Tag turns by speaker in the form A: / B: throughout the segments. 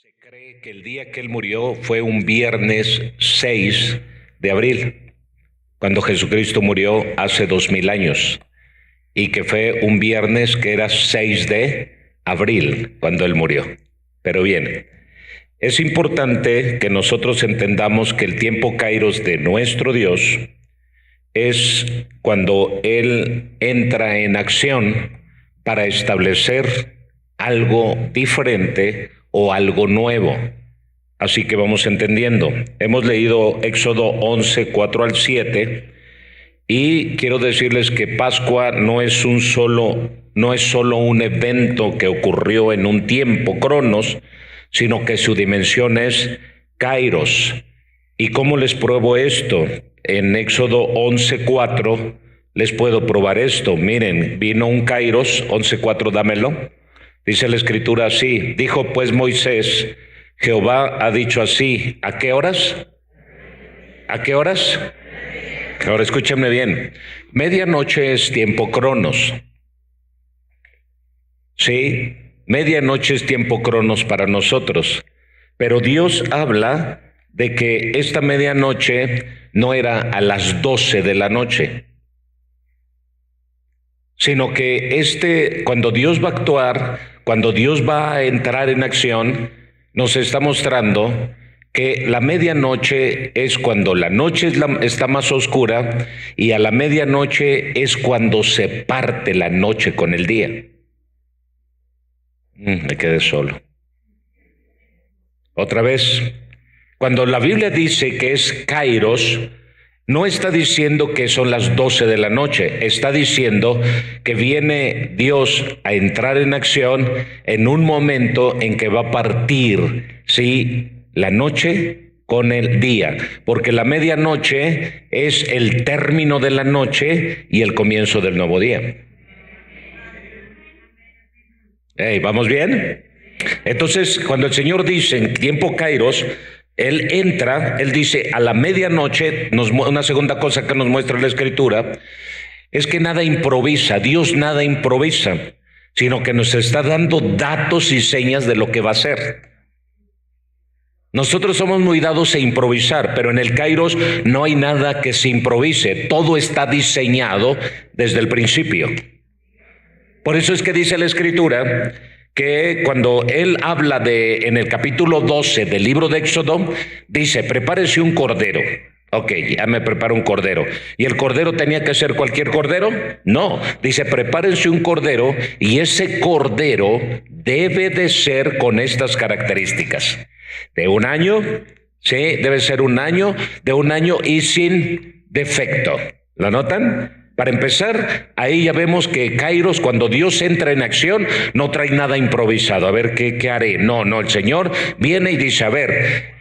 A: Se cree que el día que él murió fue un viernes 6 de abril, cuando Jesucristo murió hace 2000 años, y que fue un viernes que era 6 de abril cuando él murió. Pero bien, es importante que nosotros entendamos que el tiempo Kairos de nuestro Dios es cuando Él entra en acción para establecer algo diferente o algo nuevo. Así que vamos entendiendo. Hemos leído Éxodo 11, 4 al 7, y quiero decirles que Pascua no es solo un evento que ocurrió en un tiempo, Cronos, sino que su dimensión es Kairos. ¿Y cómo les pruebo esto? En Éxodo 11:4 les puedo probar esto. Miren, vino un Kairos, 11:4, dámelo. Dice la Escritura así: dijo pues Moisés, Jehová ha dicho así, ¿a qué horas? ¿A qué horas? Ahora escúchenme bien. Medianoche es tiempo Cronos. Sí, medianoche es tiempo Cronos para nosotros. Pero Dios habla de que esta medianoche no era a las 12 de la noche, sino que cuando Dios va a actuar, cuando Dios va a entrar en acción, nos está mostrando que la medianoche es cuando la noche está más oscura, y a la medianoche es cuando se parte la noche con el día. Me quedé solo. Otra vez. Cuando la Biblia dice que es Kairos, no está diciendo que son las 12 de la noche, está diciendo que viene Dios a entrar en acción en un momento en que va a partir, ¿sí?, la noche con el día, porque la medianoche es el término de la noche y el comienzo del nuevo día. ¿Vamos bien? Entonces, cuando el Señor dice en tiempo Kairos, Él entra, Él dice a la medianoche. Una segunda cosa que nos muestra la Escritura es que nada improvisa, Dios nada improvisa, sino que nos está dando datos y señas de lo que va a hacer. Nosotros somos muy dados a improvisar, pero en el Kairos no hay nada que se improvise, todo está diseñado desde el principio. Por eso es que dice la Escritura que cuando él habla en el capítulo 12 del libro de Éxodo, dice: prepárese un cordero. Ok, ya me preparo un cordero. ¿Y el cordero tenía que ser cualquier cordero? No, dice: prepárense un cordero, y ese cordero debe de ser con estas características. De un año, sí, debe ser de un año y sin defecto. ¿Lo notan? Para empezar, ahí ya vemos que Kairos, cuando Dios entra en acción, no trae nada improvisado. A ver, ¿qué haré? No, el Señor viene y dice: a ver,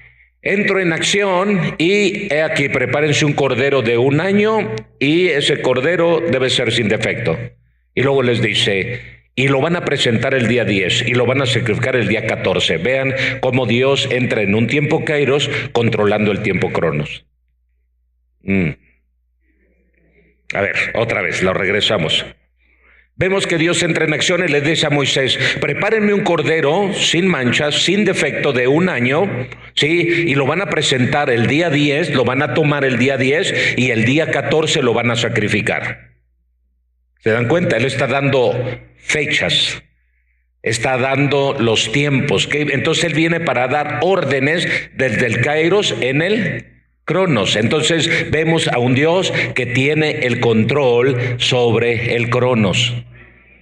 A: entro en acción, y he aquí, prepárense un cordero de un año, y ese cordero debe ser sin defecto. Y luego les dice: y lo van a presentar el día 10, y lo van a sacrificar el día 14. Vean cómo Dios entra en un tiempo Kairos controlando el tiempo Cronos. A ver, otra vez, lo regresamos. Vemos que Dios entra en acción y le dice a Moisés: prepárenme un cordero sin manchas, sin defecto, de un año, ¿sí? Y lo van a presentar el día 10, lo van a tomar el día 10, y el día 14 lo van a sacrificar. ¿Se dan cuenta? Él está dando fechas, está dando los tiempos. Entonces él viene para dar órdenes desde el Kairos en el Cronos. Entonces vemos a un Dios que tiene el control sobre el Cronos.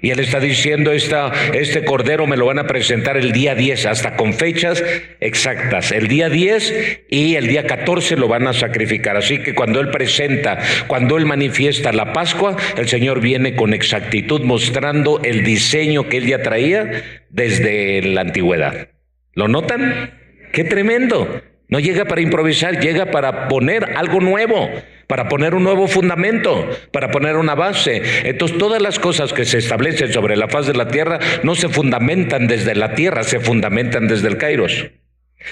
A: Y él está diciendo: este cordero me lo van a presentar el día 10, hasta con fechas exactas. El día 10 y el día 14 lo van a sacrificar. Así que cuando él manifiesta la Pascua, el Señor viene con exactitud mostrando el diseño que él ya traía desde la antigüedad. ¿Lo notan? ¡Qué tremendo! No llega para improvisar, llega para poner algo nuevo, para poner un nuevo fundamento, para poner una base. Entonces, todas las cosas que se establecen sobre la faz de la tierra no se fundamentan desde la tierra, se fundamentan desde el Kairos,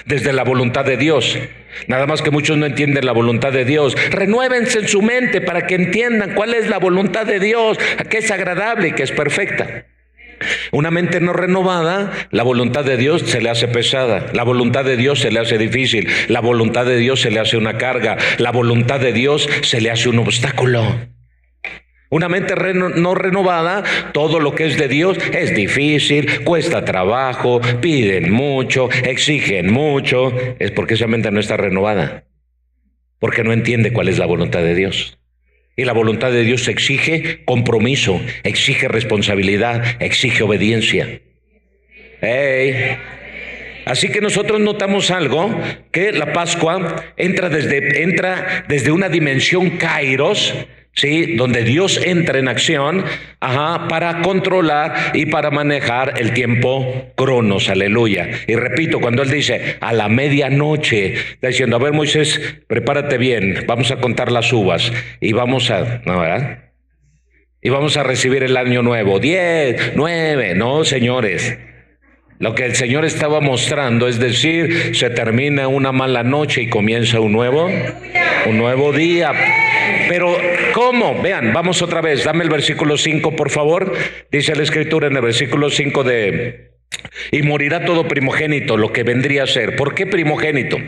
A: desde la voluntad de Dios. Nada más que muchos no entienden la voluntad de Dios. Renuévense en su mente para que entiendan cuál es la voluntad de Dios, que es agradable y que es perfecta. Una mente no renovada, la voluntad de Dios se le hace pesada, la voluntad de Dios se le hace difícil, la voluntad de Dios se le hace una carga, la voluntad de Dios se le hace un obstáculo. Una mente no renovada, todo lo que es de Dios es difícil, cuesta trabajo, piden mucho, exigen mucho. Es porque esa mente no está renovada, porque no entiende cuál es la voluntad de Dios. Y la voluntad de Dios exige compromiso, exige responsabilidad, exige obediencia. ¡Hey! Así que nosotros notamos algo, que la Pascua entra desde una dimensión kairos, ¿sí? Donde Dios entra en acción, para controlar y para manejar el tiempo cronos, aleluya. Y repito, cuando Él dice a la medianoche, está diciendo, a ver, Moisés, prepárate bien, vamos a contar las uvas y vamos a, ¿no, verdad? Y vamos a recibir el año nuevo, 10, 9, no, señores. Lo que el Señor estaba mostrando, es decir, se termina una mala noche y comienza un nuevo día. Pero, ¿cómo? Vean, vamos otra vez, dame el versículo 5, por favor. Dice la Escritura en el versículo 5 y morirá todo primogénito, lo que vendría a ser. ¿Por qué primogénito?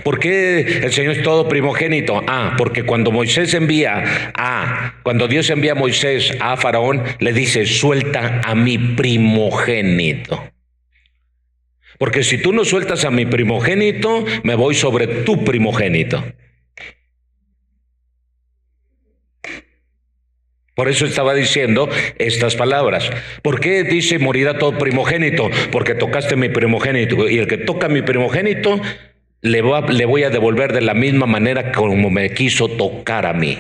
A: ¿Por qué el Señor es todo primogénito? Porque cuando Dios envía a Moisés a Faraón, le dice, suelta a mi primogénito. Porque si tú no sueltas a mi primogénito, me voy sobre tu primogénito. Por eso estaba diciendo estas palabras. ¿Por qué dice morirá todo primogénito? Porque tocaste mi primogénito. Y el que toca mi primogénito, le voy a devolver de la misma manera como me quiso tocar a mí.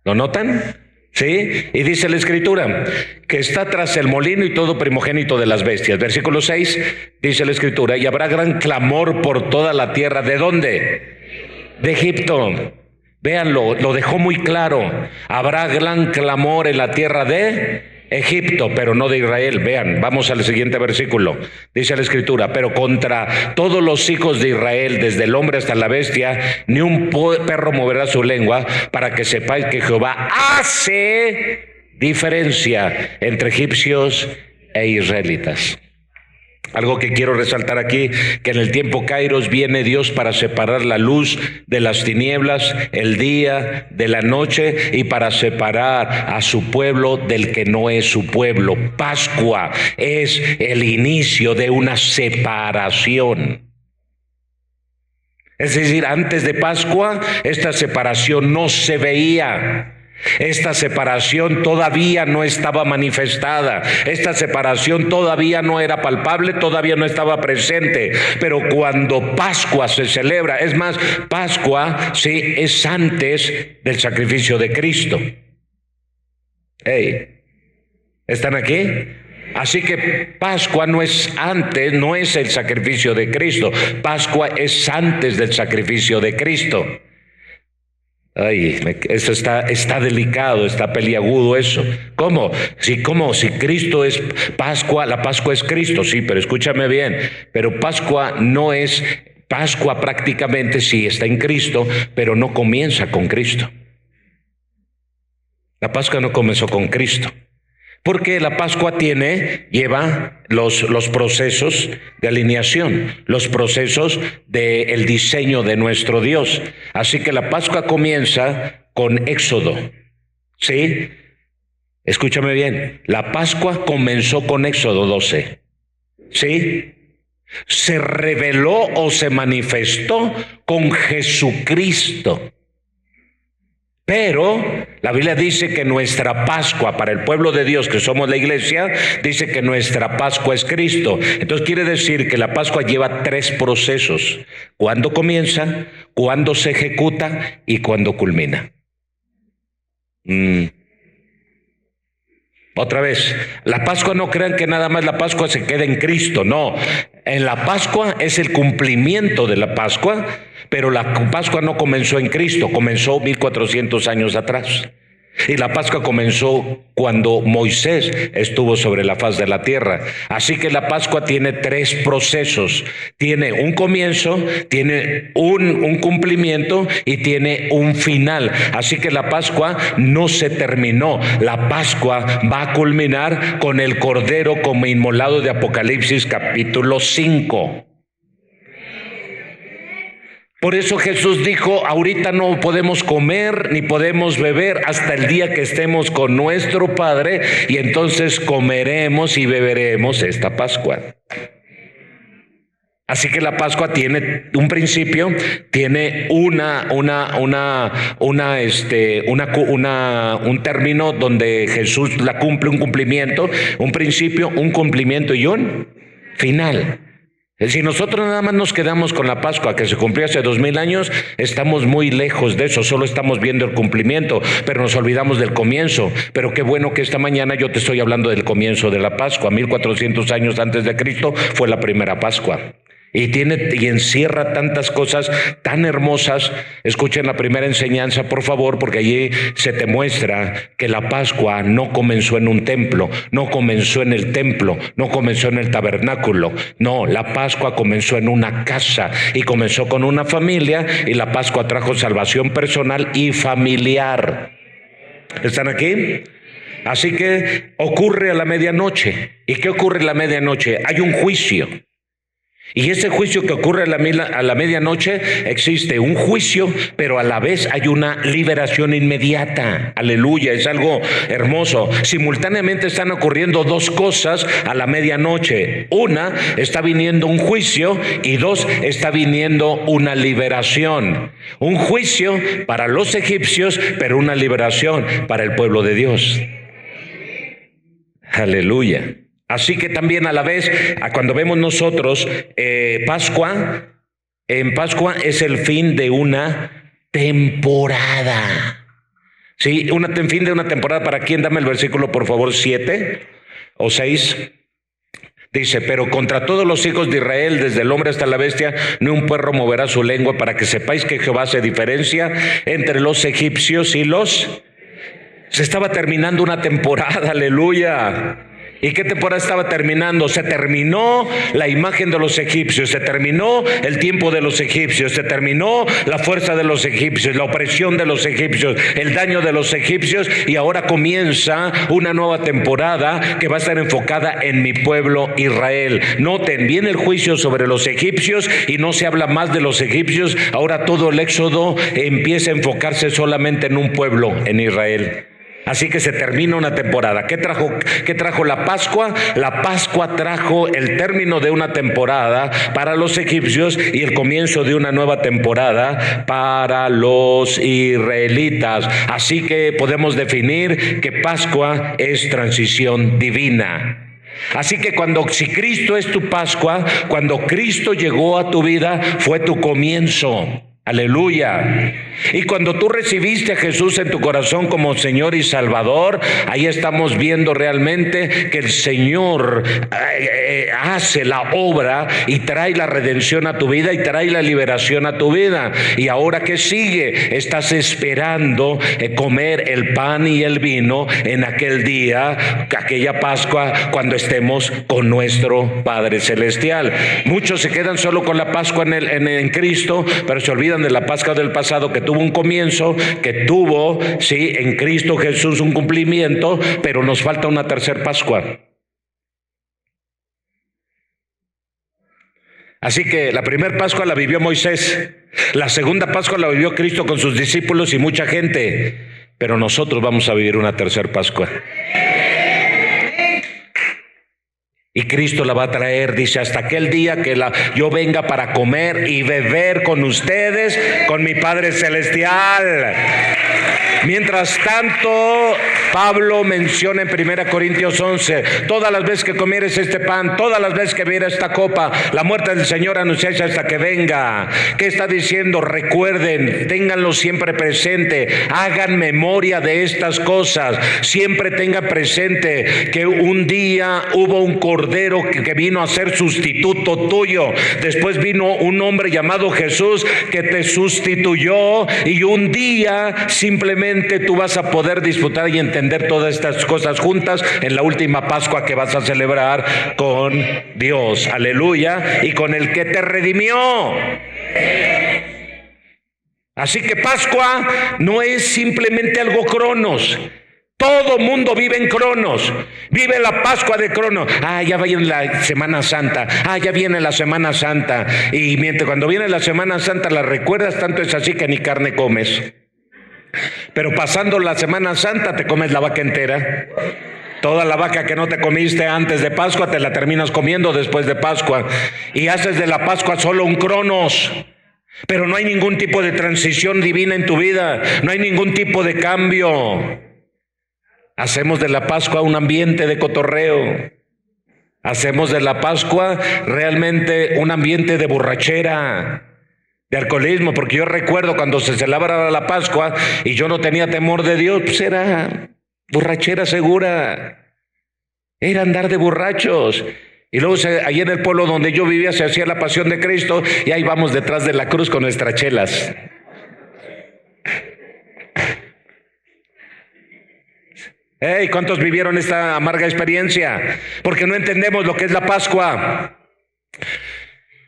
A: ¿Lo notan? ¿Sí? Y dice la Escritura que está tras el molino y todo primogénito de las bestias. Versículo 6, dice la Escritura, y habrá gran clamor por toda la tierra. ¿De dónde? De Egipto. Véanlo, lo dejó muy claro. Habrá gran clamor en la tierra de Egipto, pero no de Israel. Vean, vamos al siguiente versículo. Dice la Escritura, pero contra todos los hijos de Israel, desde el hombre hasta la bestia, ni un perro moverá su lengua, para que sepáis que Jehová hace diferencia entre egipcios e israelitas. Algo que quiero resaltar aquí, que en el tiempo kairos viene Dios para separar la luz de las tinieblas, el día de la noche, y para separar a su pueblo del que no es su pueblo. Pascua es el inicio de una separación. Es decir, antes de Pascua, esta separación no se veía. Esta separación todavía no estaba manifestada, esta separación todavía no era palpable, todavía no estaba presente, pero cuando Pascua se celebra, es más, Pascua sí es antes del sacrificio de Cristo. Hey, ¿están aquí? Así que Pascua no es antes, no es el sacrificio de Cristo, Pascua es antes del sacrificio de Cristo. Ay, eso está delicado, está peliagudo eso. ¿Cómo? Si Cristo es Pascua, la Pascua es Cristo, sí, pero escúchame bien, pero Pascua no es, Pascua prácticamente sí está en Cristo, pero no comienza con Cristo. La Pascua no comenzó con Cristo. Porque la Pascua lleva los procesos de alineación, los procesos del diseño de nuestro Dios. Así que la Pascua comienza con Éxodo, ¿sí? Escúchame bien, la Pascua comenzó con Éxodo 12, ¿sí? Se reveló o se manifestó con Jesucristo. Pero la Biblia dice que nuestra Pascua, para el pueblo de Dios que somos la iglesia, dice que nuestra Pascua es Cristo. Entonces quiere decir que la Pascua lleva 3 procesos: cuándo comienza, cuándo se ejecuta y cuándo culmina. Otra vez, la Pascua, no crean que nada más la Pascua se queda en Cristo, no. En la Pascua es el cumplimiento de la Pascua, pero la Pascua no comenzó en Cristo, comenzó 1400 años atrás. Y la Pascua comenzó cuando Moisés estuvo sobre la faz de la tierra. Así que la Pascua tiene tres procesos. Tiene un comienzo, tiene un cumplimiento y tiene un final. Así que la Pascua no se terminó. La Pascua va a culminar con el Cordero como inmolado de Apocalipsis capítulo 5. Por eso Jesús dijo, ahorita no podemos comer ni podemos beber hasta el día que estemos con nuestro Padre, y entonces comeremos y beberemos esta Pascua. Así que la Pascua tiene un principio, tiene un término donde Jesús la cumple, un cumplimiento, un principio, un cumplimiento y un final. Si nosotros nada más nos quedamos con la Pascua que se cumplió hace 2000 años, estamos muy lejos de eso, solo estamos viendo el cumplimiento, pero nos olvidamos del comienzo. Pero qué bueno que esta mañana yo te estoy hablando del comienzo de la Pascua. 1400 años antes de Cristo fue la primera Pascua. Y encierra tantas cosas tan hermosas. Escuchen la primera enseñanza, por favor, porque allí se te muestra que la Pascua no comenzó en un templo, no comenzó en el templo, no comenzó en el tabernáculo. No, la Pascua comenzó en una casa y comenzó con una familia, y la Pascua trajo salvación personal y familiar. ¿Están aquí? Así que ocurre a la medianoche. ¿Y qué ocurre a la medianoche? Hay un juicio. Y ese juicio que ocurre a la medianoche, existe un juicio, pero a la vez hay una liberación inmediata. Aleluya, es algo hermoso. Simultáneamente están ocurriendo dos cosas a la medianoche. Una, está viniendo un juicio, y dos, está viniendo una liberación. Un juicio para los egipcios, pero una liberación para el pueblo de Dios. Aleluya. Así que también a la vez, cuando vemos nosotros Pascua, en Pascua es el fin de una temporada. Sí, fin de una temporada. ¿Para quién? Dame el versículo, por favor, 7 o 6. Dice, pero contra todos los hijos de Israel, desde el hombre hasta la bestia, ni un perro moverá su lengua, para que sepáis que Jehová hace diferencia entre los egipcios y los... Se estaba terminando una temporada, aleluya. ¿Y qué temporada estaba terminando? Se terminó la imagen de los egipcios, se terminó el tiempo de los egipcios, se terminó la fuerza de los egipcios, la opresión de los egipcios, el daño de los egipcios, y ahora comienza una nueva temporada que va a estar enfocada en mi pueblo Israel. Noten, viene el juicio sobre los egipcios y no se habla más de los egipcios. Ahora todo el éxodo empieza a enfocarse solamente en un pueblo, en Israel. Así que se termina una temporada. ¿Qué trajo la Pascua? La Pascua trajo el término de una temporada para los egipcios y el comienzo de una nueva temporada para los israelitas. Así que podemos definir que Pascua es transición divina. Así que si Cristo es tu Pascua, cuando Cristo llegó a tu vida, fue tu comienzo. Aleluya. Y cuando tú recibiste a Jesús en tu corazón como Señor y Salvador, ahí estamos viendo realmente que el Señor hace la obra y trae la redención a tu vida y trae la liberación a tu vida. Y ahora, ¿qué sigue? Estás esperando comer el pan y el vino en aquel día, aquella Pascua, cuando estemos con nuestro Padre Celestial. Muchos se quedan solo con la Pascua en Cristo, pero se olvidan de la Pascua del pasado, que tuvo un comienzo, que tuvo, sí, en Cristo Jesús un cumplimiento, pero nos falta una tercer Pascua. Así que la primera Pascua la vivió Moisés, la segunda Pascua la vivió Cristo con sus discípulos y mucha gente, pero nosotros vamos a vivir una tercer Pascua. Y Cristo la va a traer, dice, hasta aquel día que yo venga para comer y beber con ustedes, con mi Padre Celestial. Mientras tanto, Pablo menciona en 1 Corintios 11, todas las veces que comieres este pan, todas las veces que bebieres esta copa, la muerte del Señor anunciáis hasta que venga. ¿Qué está diciendo? Recuerden, ténganlo siempre presente, hagan memoria de estas cosas, siempre tengan presente que un día hubo un cordero que vino a ser sustituto tuyo, después vino un hombre llamado Jesús que te sustituyó, y un día simplemente tú vas a poder disfrutar y entender todas estas cosas juntas en la última Pascua que vas a celebrar con Dios, aleluya, y con el que te redimió. Así que Pascua no es simplemente algo cronos. Todo mundo vive en cronos, vive la Pascua de cronos. Ya viene la Semana Santa, ya viene la Semana Santa. Y mientras cuando viene la Semana Santa la recuerdas, tanto es así que ni carne comes. Pero pasando la Semana Santa te comes la vaca entera. Toda la vaca que no te comiste antes de Pascua te la terminas comiendo después de Pascua. Y haces de la Pascua solo un cronos. Pero no hay ningún tipo de transición divina en tu vida, no hay ningún tipo de cambio. Hacemos de la Pascua un ambiente de cotorreo. Hacemos de la Pascua realmente un ambiente de borrachera, de alcoholismo, porque yo recuerdo cuando se celebraba la Pascua y yo no tenía temor de Dios, pues era borrachera segura, era andar de borrachos. Y luego ahí en el pueblo donde yo vivía se hacía la Pasión de Cristo y ahí vamos detrás de la cruz con nuestras chelas. ¿Cuántos vivieron esta amarga experiencia? Porque no entendemos lo que es la Pascua.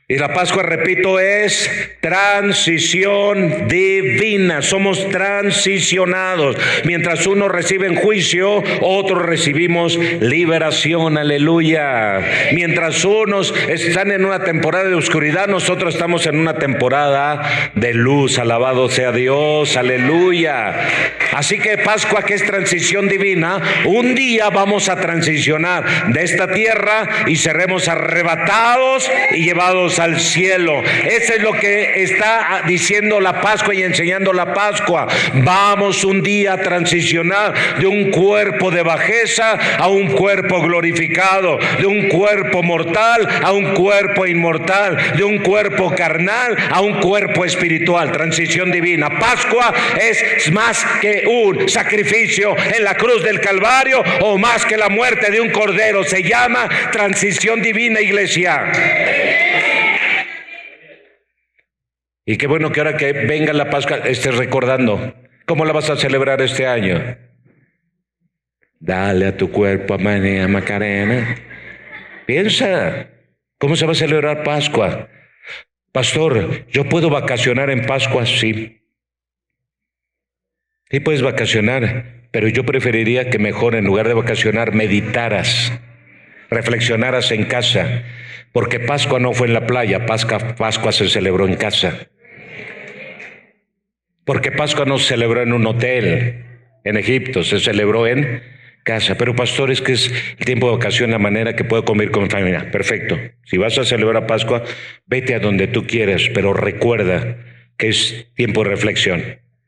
A: Y la Pascua, repito, es transición divina. Somos transicionados. Mientras unos reciben juicio, otros recibimos liberación. Aleluya. Mientras unos están en una temporada de oscuridad, nosotros estamos en una temporada de luz. Alabado sea Dios. Aleluya. Así que Pascua, que es transición divina, un día vamos a transicionar de esta tierra y seremos arrebatados y llevados al cielo. Eso es lo que está diciendo la Pascua y enseñando la Pascua. Vamos un día a transicionar de un cuerpo de bajeza a un cuerpo glorificado, de un cuerpo mortal a un cuerpo inmortal, de un cuerpo carnal a un cuerpo espiritual. Transición divina. Pascua es más que un sacrificio en la cruz del Calvario o más que la muerte de un cordero. Se llama transición divina, iglesia. Y qué bueno que ahora que venga la Pascua estés recordando cómo la vas a celebrar este año. Dale a tu cuerpo a María Macarena. Piensa, ¿cómo se va a celebrar Pascua? Pastor, ¿yo puedo vacacionar en Pascua? Sí. Sí puedes vacacionar, pero yo preferiría que mejor en lugar de vacacionar meditaras, reflexionaras en casa, porque Pascua no fue en la playa, Pascua se celebró en casa. Porque Pascua no se celebró en un hotel en Egipto, se celebró en casa. Pero pastor, es que es el tiempo de vacación, la manera que puedo convivir con mi familia. Perfecto, si vas a celebrar Pascua, vete a donde tú quieras, pero recuerda que es tiempo de reflexión.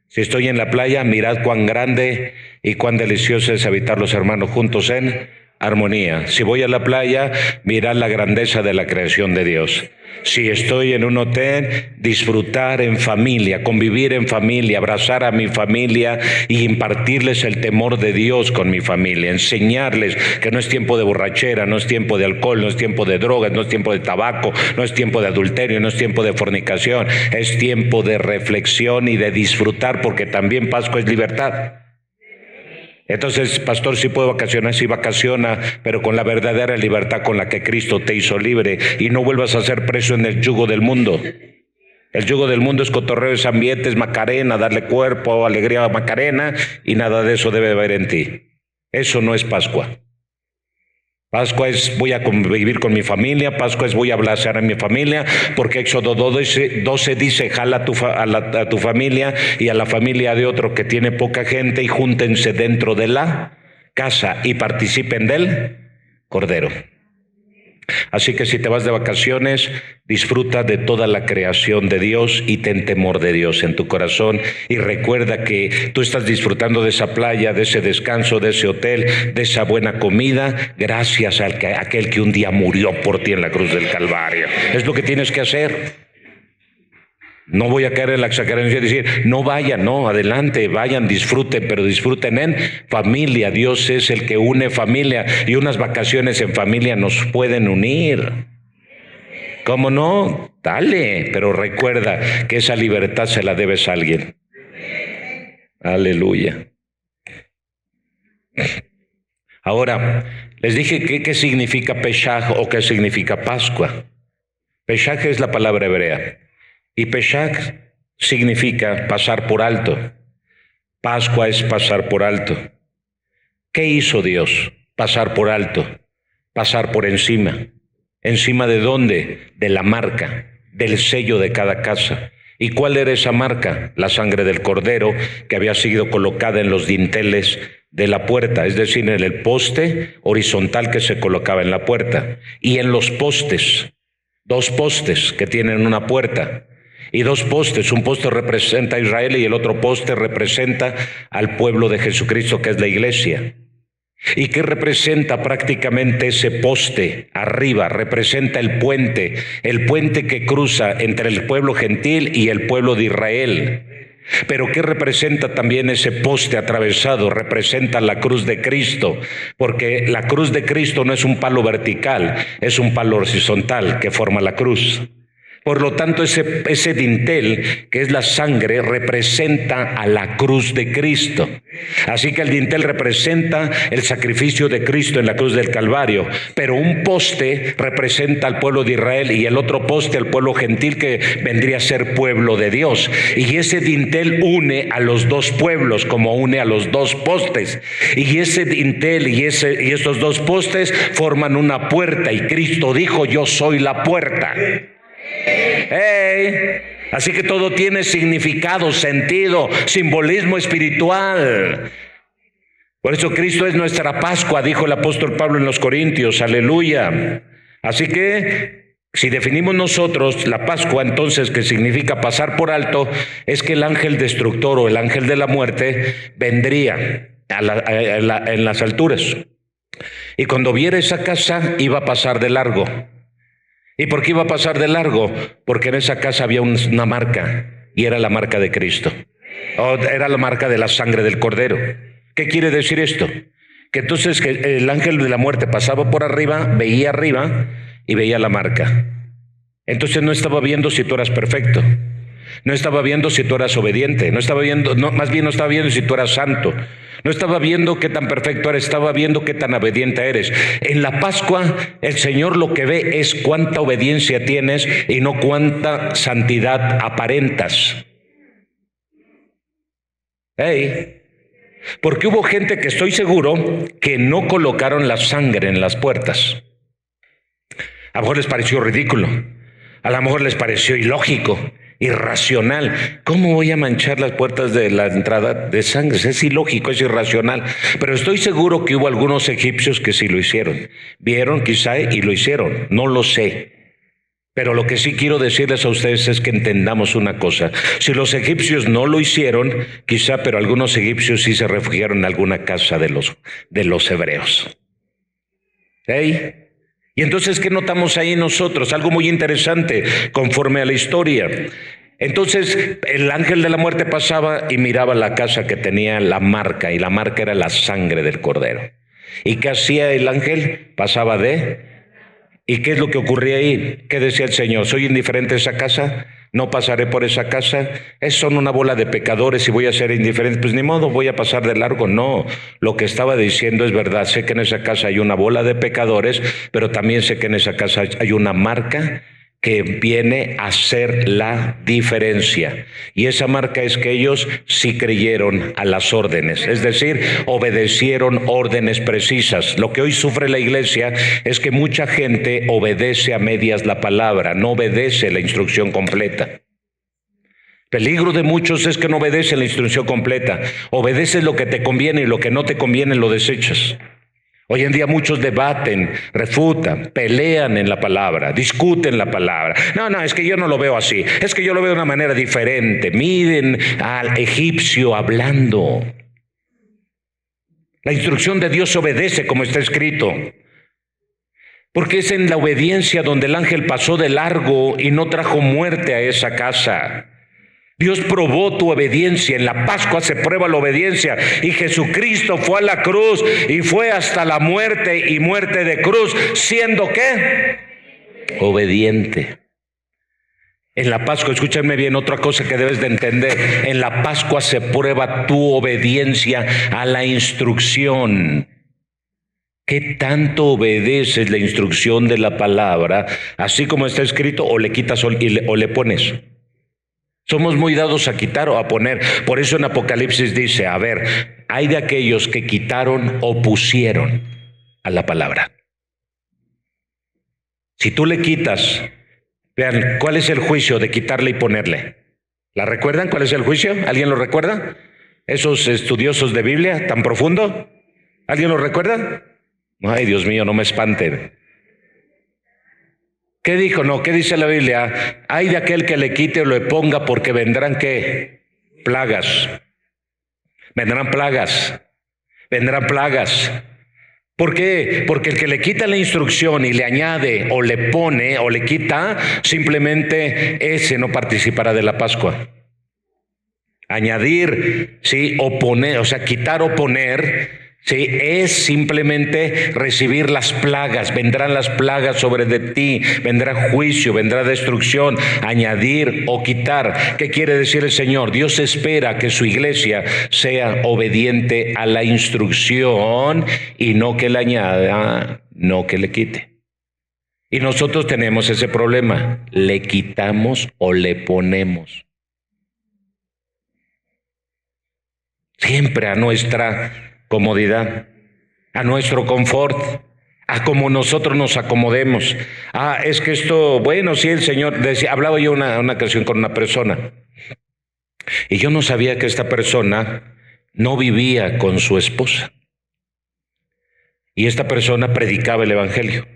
A: Si estoy en la playa, mirad cuán grande y cuán delicioso es habitar los hermanos juntos en armonía. Si voy a la playa, mirad la grandeza de la creación de Dios. Si estoy en un hotel, disfrutar en familia, convivir en familia, abrazar a mi familia y impartirles el temor de Dios con mi familia, enseñarles que no es tiempo de borrachera, no es tiempo de alcohol, no es tiempo de drogas, no es tiempo de tabaco, no es tiempo de adulterio, no es tiempo de fornicación, es tiempo de reflexión y de disfrutar, porque también Pascua es libertad. Entonces, pastor, si puedo vacacionar, sí vacaciona, pero con la verdadera libertad con la que Cristo te hizo libre, y no vuelvas a ser preso en el yugo del mundo. El yugo del mundo es cotorreo, es ambiente, es Macarena, darle cuerpo, alegría a Macarena, y nada de eso debe haber en ti. Eso no es Pascua. Pascua es voy a convivir con mi familia, Pascua es voy a abrazar a mi familia, porque Éxodo 12 dice, jala a tu familia y a la familia de otro que tiene poca gente y júntense dentro de la casa y participen del Cordero. Así que si te vas de vacaciones, disfruta de toda la creación de Dios y ten temor de Dios en tu corazón. Y recuerda que tú estás disfrutando de esa playa, de ese descanso, de ese hotel, de esa buena comida, gracias a aquel que un día murió por ti en la cruz del Calvario. Es lo que tienes que hacer. No voy a caer en la exageración y decir, no vayan, no, adelante, vayan, disfruten, pero disfruten en familia. Dios es el que une familia y unas vacaciones en familia nos pueden unir. ¿Cómo no? Dale, pero recuerda que esa libertad se la debes a alguien. Aleluya. Ahora, les dije qué significa Pesaj o qué significa Pascua. Pesaj es la palabra hebrea. Y Pesaj significa pasar por alto. Pascua es pasar por alto. ¿Qué hizo Dios? Pasar por alto, pasar por encima. ¿Encima de dónde? De la marca, del sello de cada casa. ¿Y cuál era esa marca? La sangre del cordero que había sido colocada en los dinteles de la puerta, es decir, en el poste horizontal que se colocaba en la puerta. Y en los postes, 2 postes que tienen una puerta. Y 2 postes, un poste representa a Israel y el otro poste representa al pueblo de Jesucristo, que es la iglesia. ¿Y qué representa prácticamente ese poste arriba? Representa el puente que cruza entre el pueblo gentil y el pueblo de Israel. Pero ¿qué representa también ese poste atravesado? Representa la cruz de Cristo, porque la cruz de Cristo no es un palo vertical, es un palo horizontal que forma la cruz. Por lo tanto, ese dintel, que es la sangre, representa a la cruz de Cristo. Así que el dintel representa el sacrificio de Cristo en la cruz del Calvario, pero un poste representa al pueblo de Israel y el otro poste al pueblo gentil, que vendría a ser pueblo de Dios. Y ese dintel une a los 2 pueblos como une a los 2 postes. Y ese dintel y esos 2 postes forman una puerta, y Cristo dijo: yo soy la puerta. Así que todo tiene significado, sentido, simbolismo espiritual. Por eso Cristo es nuestra Pascua, dijo el apóstol Pablo en los Corintios, aleluya. Así que si definimos nosotros la Pascua, entonces, que significa pasar por alto, es que el ángel destructor o el ángel de la muerte vendría en las alturas. Y cuando viera esa casa iba a pasar de largo. ¿Y por qué iba a pasar de largo? Porque en esa casa había una marca, y era la marca de Cristo. Era la marca de la sangre del Cordero. ¿Qué quiere decir esto? Que entonces que el ángel de la muerte pasaba por arriba y veía la marca. Entonces no estaba viendo si tú eras perfecto, no estaba viendo si tú eras obediente, más bien no estaba viendo si tú eras santo. No estaba viendo qué tan perfecto eres, estaba viendo qué tan obediente eres. En la Pascua, el Señor lo que ve es cuánta obediencia tienes y no cuánta santidad aparentas. Porque hubo gente que estoy seguro que no colocaron la sangre en las puertas. A lo mejor les pareció ridículo, a lo mejor les pareció ilógico, irracional. ¿Cómo voy a manchar las puertas de la entrada de sangre? Es ilógico, es irracional. Pero estoy seguro que hubo algunos egipcios que sí lo hicieron. Vieron quizá y lo hicieron, no lo sé. Pero lo que sí quiero decirles a ustedes es que entendamos una cosa. Si los egipcios no lo hicieron, quizá, pero algunos egipcios sí se refugiaron en alguna casa de los hebreos. Y entonces, ¿qué notamos ahí nosotros? Algo muy interesante conforme a la historia. Entonces, el ángel de la muerte pasaba y miraba la casa que tenía la marca, y la marca era la sangre del Cordero. ¿Y qué hacía el ángel? Pasaba ¿Y qué es lo que ocurría ahí? ¿Qué decía el Señor? ¿Soy indiferente a esa casa? ¿No pasaré por esa casa? Son una bola de pecadores y voy a ser indiferente. Pues ni modo, voy a pasar de largo. No, lo que estaba diciendo es verdad. Sé que en esa casa hay una bola de pecadores, pero también sé que en esa casa hay una marca que viene a ser la diferencia. Y esa marca es que ellos sí creyeron a las órdenes, es decir, obedecieron órdenes precisas. Lo que hoy sufre la iglesia es que mucha gente obedece a medias la palabra, no obedece la instrucción completa. Peligro de muchos es que no obedecen la instrucción completa. Obedeces lo que te conviene y lo que no te conviene lo desechas. Hoy en día muchos debaten, refutan, pelean en la palabra, discuten la palabra. No, es que yo no lo veo así, es que yo lo veo de una manera diferente. Miren al egipcio hablando. La instrucción de Dios obedece como está escrito, porque es en la obediencia donde el ángel pasó de largo y no trajo muerte a esa casa. Dios probó tu obediencia. En la Pascua se prueba la obediencia. Y Jesucristo fue a la cruz y fue hasta la muerte y muerte de cruz. ¿Siendo qué? Obediente. En la Pascua, escúchame bien, otra cosa que debes de entender. En la Pascua se prueba tu obediencia a la instrucción. ¿Qué tanto obedeces la instrucción de la palabra? Así como está escrito, o le quitas o le pones. Somos muy dados a quitar o a poner. Por eso en Apocalipsis dice, a ver, hay de aquellos que quitaron o pusieron a la palabra. Si tú le quitas, vean, ¿cuál es el juicio de quitarle y ponerle? ¿La recuerdan? ¿Cuál es el juicio? ¿Alguien lo recuerda? Esos estudiosos de Biblia tan profundo. ¿Alguien lo recuerda? Ay, Dios mío, no me espanten. ¿Qué dijo? No, ¿qué dice la Biblia? Hay de aquel que le quite o le ponga, porque vendrán ¿qué? Plagas. Vendrán plagas. Vendrán plagas. ¿Por qué? Porque el que le quita la instrucción y le añade o le pone o le quita, simplemente ese no participará de la Pascua. Añadir, sí, o poner, o sea, quitar o poner, sí, es simplemente recibir las plagas. Vendrán las plagas sobre de ti, vendrá juicio, vendrá destrucción. Añadir o quitar. ¿Qué quiere decir el Señor? Dios espera que su iglesia sea obediente a la instrucción y no que le añada, no que le quite. Y nosotros tenemos ese problema, le quitamos o le ponemos. Siempre a nuestra comodidad, a nuestro confort, a como nosotros nos acomodemos. Es que esto, bueno, sí, el Señor decía, hablaba yo una ocasión con una persona, y yo no sabía que esta persona no vivía con su esposa, y esta persona predicaba el evangelio.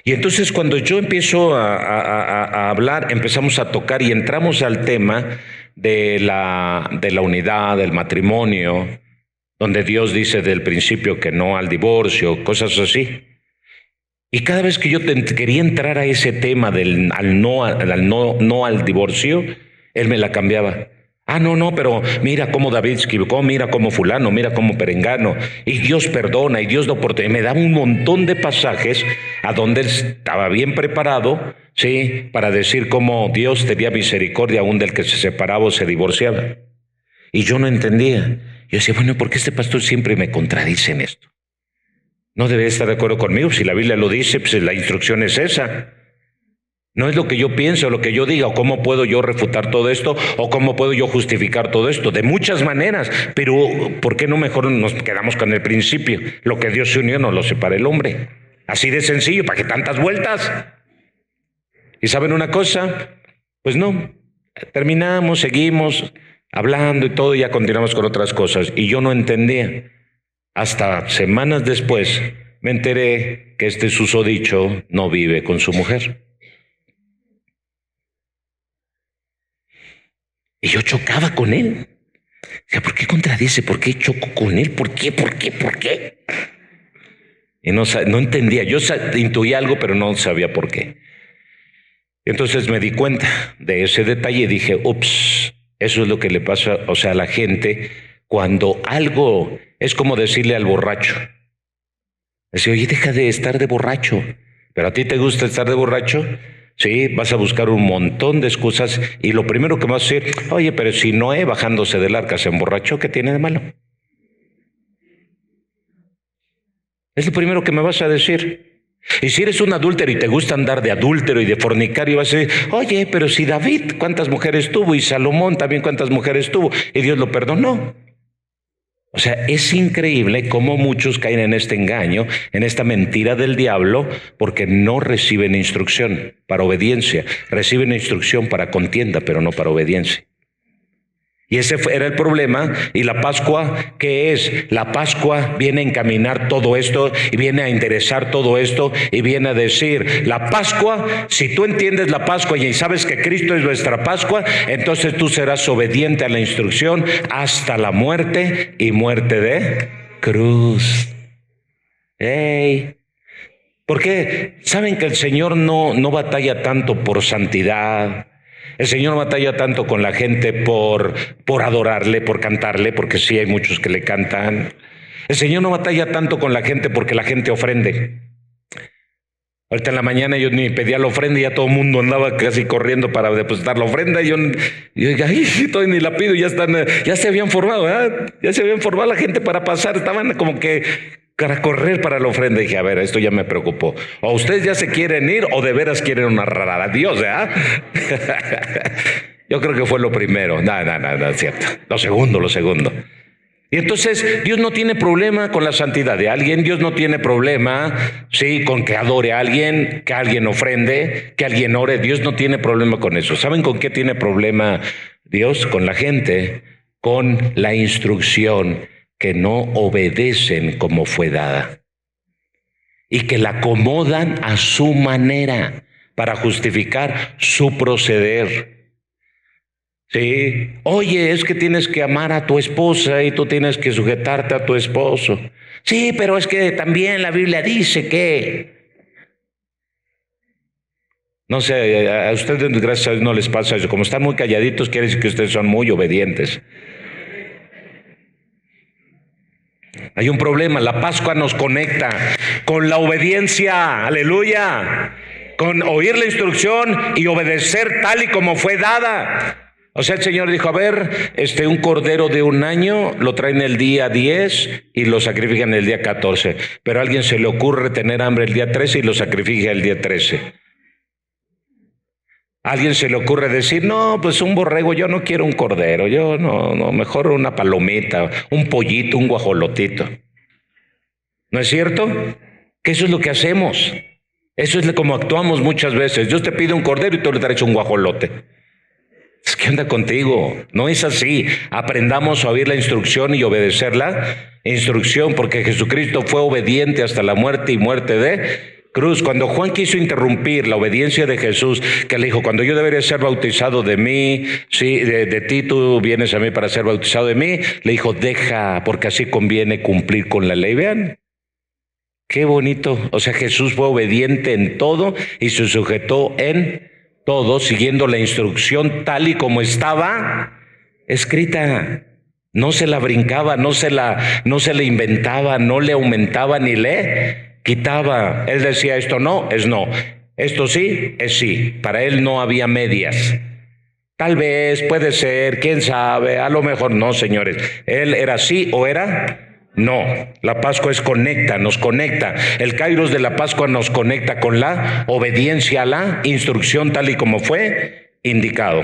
A: Y entonces cuando yo empiezo a hablar, empezamos a tocar y entramos al tema de la unidad, del matrimonio, donde Dios dice del principio que no al divorcio, cosas así. Y cada vez que yo quería entrar a ese tema del no al divorcio, él me la cambiaba. No, pero mira cómo David se equivocó, mira cómo fulano, mira cómo perengano, y Dios perdona, y Dios da oportunidad. Me daba un montón de pasajes a donde él estaba bien preparado, sí, para decir cómo Dios tenía misericordia aún del que se separaba o se divorciaba. Y yo no entendía. Yo decía, bueno, ¿por qué este pastor siempre me contradice en esto? No debe estar de acuerdo conmigo. Si la Biblia lo dice, pues la instrucción es esa. No es lo que yo pienso, lo que yo diga, o cómo puedo yo refutar todo esto, o cómo puedo yo justificar todo esto. De muchas maneras, pero ¿por qué no mejor nos quedamos con el principio? Lo que Dios se unió no lo separa el hombre. Así de sencillo, ¿para qué tantas vueltas? ¿Y saben una cosa? Pues no, terminamos, seguimos hablando y todo, y ya continuamos con otras cosas. Y yo no entendía. Hasta semanas después me enteré que este susodicho no vive con su mujer. Y yo chocaba con él. Decía, ¿por qué contradice? ¿Por qué choco con él? ¿Por qué? Y no entendía. Yo intuía algo, pero no sabía por qué. Entonces me di cuenta de ese detalle y dije, ups, eso es lo que le pasa, a la gente cuando algo es como decirle al borracho. Decía, oye, deja de estar de borracho. ¿Pero a ti te gusta estar de borracho? Sí, vas a buscar un montón de excusas y lo primero que vas a decir, oye, pero si Noé bajándose del arca se emborrachó, ¿qué tiene de malo? Es lo primero que me vas a decir. Y si eres un adúltero y te gusta andar de adúltero y de fornicario, vas a decir, oye, pero si David, ¿cuántas mujeres tuvo? Y Salomón también, ¿cuántas mujeres tuvo? Y Dios lo perdonó. O sea, es increíble cómo muchos caen en este engaño, en esta mentira del diablo, porque no reciben instrucción para obediencia. Reciben instrucción para contienda, pero no para obediencia. Y ese era el problema. Y la Pascua, ¿qué es? La Pascua viene a encaminar todo esto y viene a enderezar todo esto y viene a decir, la Pascua, si tú entiendes la Pascua y sabes que Cristo es nuestra Pascua, entonces tú serás obediente a la instrucción hasta la muerte y muerte de cruz. ¡Ey! ¿Por qué? ¿Saben que el Señor no batalla tanto por santidad? El Señor no batalla tanto con la gente por adorarle, por cantarle, porque sí hay muchos que le cantan. El Señor no batalla tanto con la gente porque la gente ofrende. Ahorita en la mañana yo ni pedía la ofrenda y ya todo el mundo andaba casi corriendo para depositar la ofrenda. Y yo dije, ay, todavía ni la pido, ya se habían formado, ¿verdad? Ya se habían formado la gente para pasar, estaban como que para correr para la ofrenda. Dije, a ver, esto ya me preocupó. O ustedes ya se quieren ir o de veras quieren honrar a Dios, ¿verdad? Yo creo que fue lo primero. No, es cierto. Lo segundo. Y entonces Dios no tiene problema con la santidad de alguien. Dios no tiene problema, sí, con que adore a alguien, que alguien ofrende, que alguien ore. Dios no tiene problema con eso. ¿Saben con qué tiene problema Dios? Con la gente, con la instrucción que no obedecen como fue dada y que la acomodan a su manera para justificar su proceder. Sí, oye, es que tienes que amar a tu esposa y tú tienes que sujetarte a tu esposo. Sí, pero es que también la Biblia dice que... No sé, a ustedes gracias a Dios no les pasa eso. Como están muy calladitos, quiere decir que ustedes son muy obedientes. Hay un problema, la Pascua nos conecta con la obediencia, aleluya, con oír la instrucción y obedecer tal y como fue dada. O sea, el Señor dijo, a ver, un cordero de 1 año lo traen el día 10 y lo sacrifican el día 14, pero a alguien se le ocurre tener hambre el día 13 y lo sacrifica el día 13. A alguien se le ocurre decir, no, pues un borrego, yo no quiero un cordero, yo no, mejor una palomita, un pollito, un guajolotito. ¿No es cierto? Que eso es lo que hacemos. Eso es como actuamos muchas veces. Dios te pide un cordero y tú le traes un guajolote. ¿Qué onda contigo? No es así. Aprendamos a oír la instrucción y obedecerla. Instrucción, porque Jesucristo fue obediente hasta la muerte y muerte de cruz. Cuando Juan quiso interrumpir la obediencia de Jesús, que le dijo, cuando yo debería ser bautizado de mí, sí, de ti tú vienes a mí para ser bautizado de mí, le dijo, deja, porque así conviene cumplir con la ley. Vean, qué bonito. O sea, Jesús fue obediente en todo y se sujetó en todo, siguiendo la instrucción tal y como estaba escrita. No se la brincaba, no se la inventaba, no le aumentaba ni le quitaba. Él decía, esto no, es no. Esto sí, es sí. Para él no había medias. Tal vez, puede ser, quién sabe, a lo mejor no, señores. Él era sí o era no. La Pascua nos conecta. El Kairos de la Pascua nos conecta con la obediencia a la instrucción tal y como fue indicado.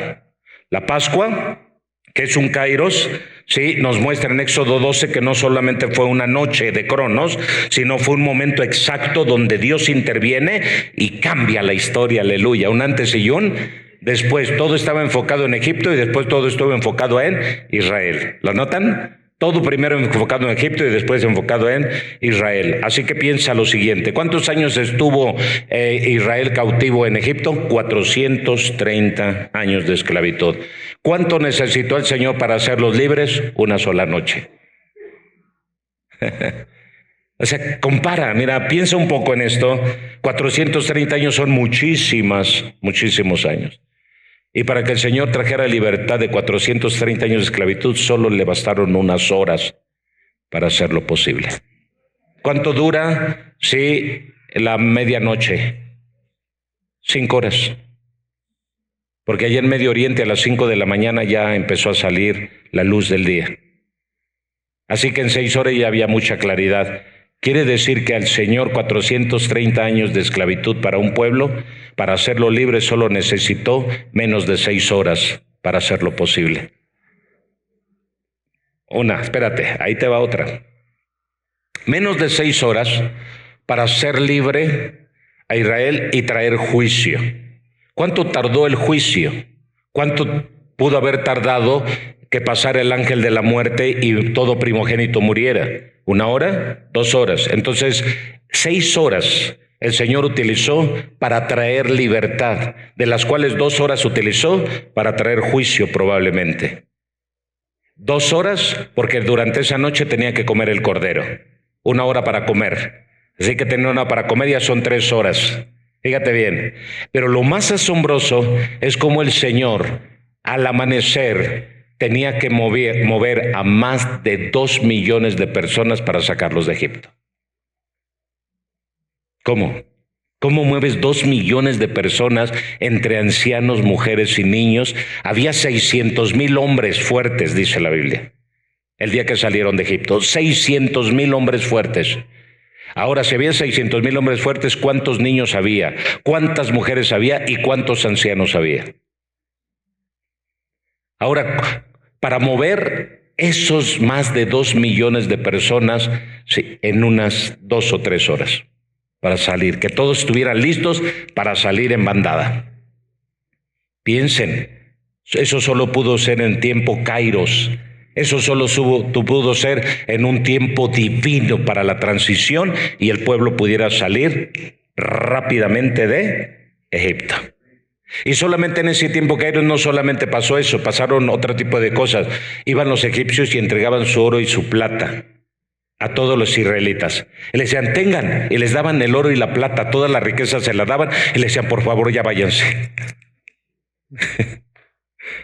A: La Pascua, que es un Kairos, sí, nos muestra en Éxodo 12 que no solamente fue una noche de Cronos, sino fue un momento exacto donde Dios interviene y cambia la historia, aleluya, un antes y un después. Todo estaba enfocado en Egipto y después todo estuvo enfocado en Israel. ¿Lo notan? Todo primero enfocado en Egipto y después enfocado en Israel. Así que piensa lo siguiente, ¿cuántos años estuvo Israel cautivo en Egipto? 430 años de esclavitud. ¿Cuánto necesitó el Señor para hacerlos libres? 1 sola noche. O sea, compara, mira, piensa un poco en esto. 430 años son muchísimos años. Y para que el Señor trajera libertad de 430 años de esclavitud, solo le bastaron unas horas para hacerlo posible. ¿Cuánto dura? Sí, la medianoche. 5 horas. Porque allá en Medio Oriente a las 5 de la mañana ya empezó a salir la luz del día. Así que en 6 horas ya había mucha claridad. Quiere decir que al Señor 430 años de esclavitud para un pueblo, para hacerlo libre solo necesitó menos de 6 horas para hacerlo posible. Espérate, ahí te va otra. Menos de 6 horas para hacer libre a Israel y traer juicio. ¿Cuánto tardó el juicio? ¿Cuánto pudo haber tardado que pasara el ángel de la muerte y todo primogénito muriera. 1 hora, 2 horas. Entonces, 6 horas el Señor utilizó para traer libertad, de las cuales 2 horas utilizó para traer juicio probablemente. 2 horas porque durante esa noche tenía que comer el cordero. 1 hora para comer. Así que tenía 1 hora para comer, ya son 3 horas. Fíjate bien. Pero lo más asombroso es cómo el Señor, al amanecer, tenía que mover a más de 2 millones de personas para sacarlos de Egipto. ¿Cómo? ¿Cómo mueves 2 millones de personas entre ancianos, mujeres y niños? Había 600,000 hombres fuertes, dice la Biblia, el día que salieron de Egipto. 600,000 hombres fuertes. Ahora, si había 600,000 hombres fuertes, ¿cuántos niños había? ¿Cuántas mujeres había? ¿Y cuántos ancianos había? Ahora, para mover esos más de 2 millones de personas, sí, en unas 2 o 3 horas. Para salir, que todos estuvieran listos para salir en bandada. Piensen, eso solo pudo ser en tiempo Kairos, eso solo pudo ser en un tiempo divino para la transición y el pueblo pudiera salir rápidamente de Egipto. Y solamente en ese tiempo Kairos no solamente pasó eso, pasaron otro tipo de cosas. Iban los egipcios y entregaban su oro y su plata a todos los israelitas. Y les decían, tengan, y les daban el oro y la plata, toda la riqueza se la daban, y les decían, por favor, ya váyanse.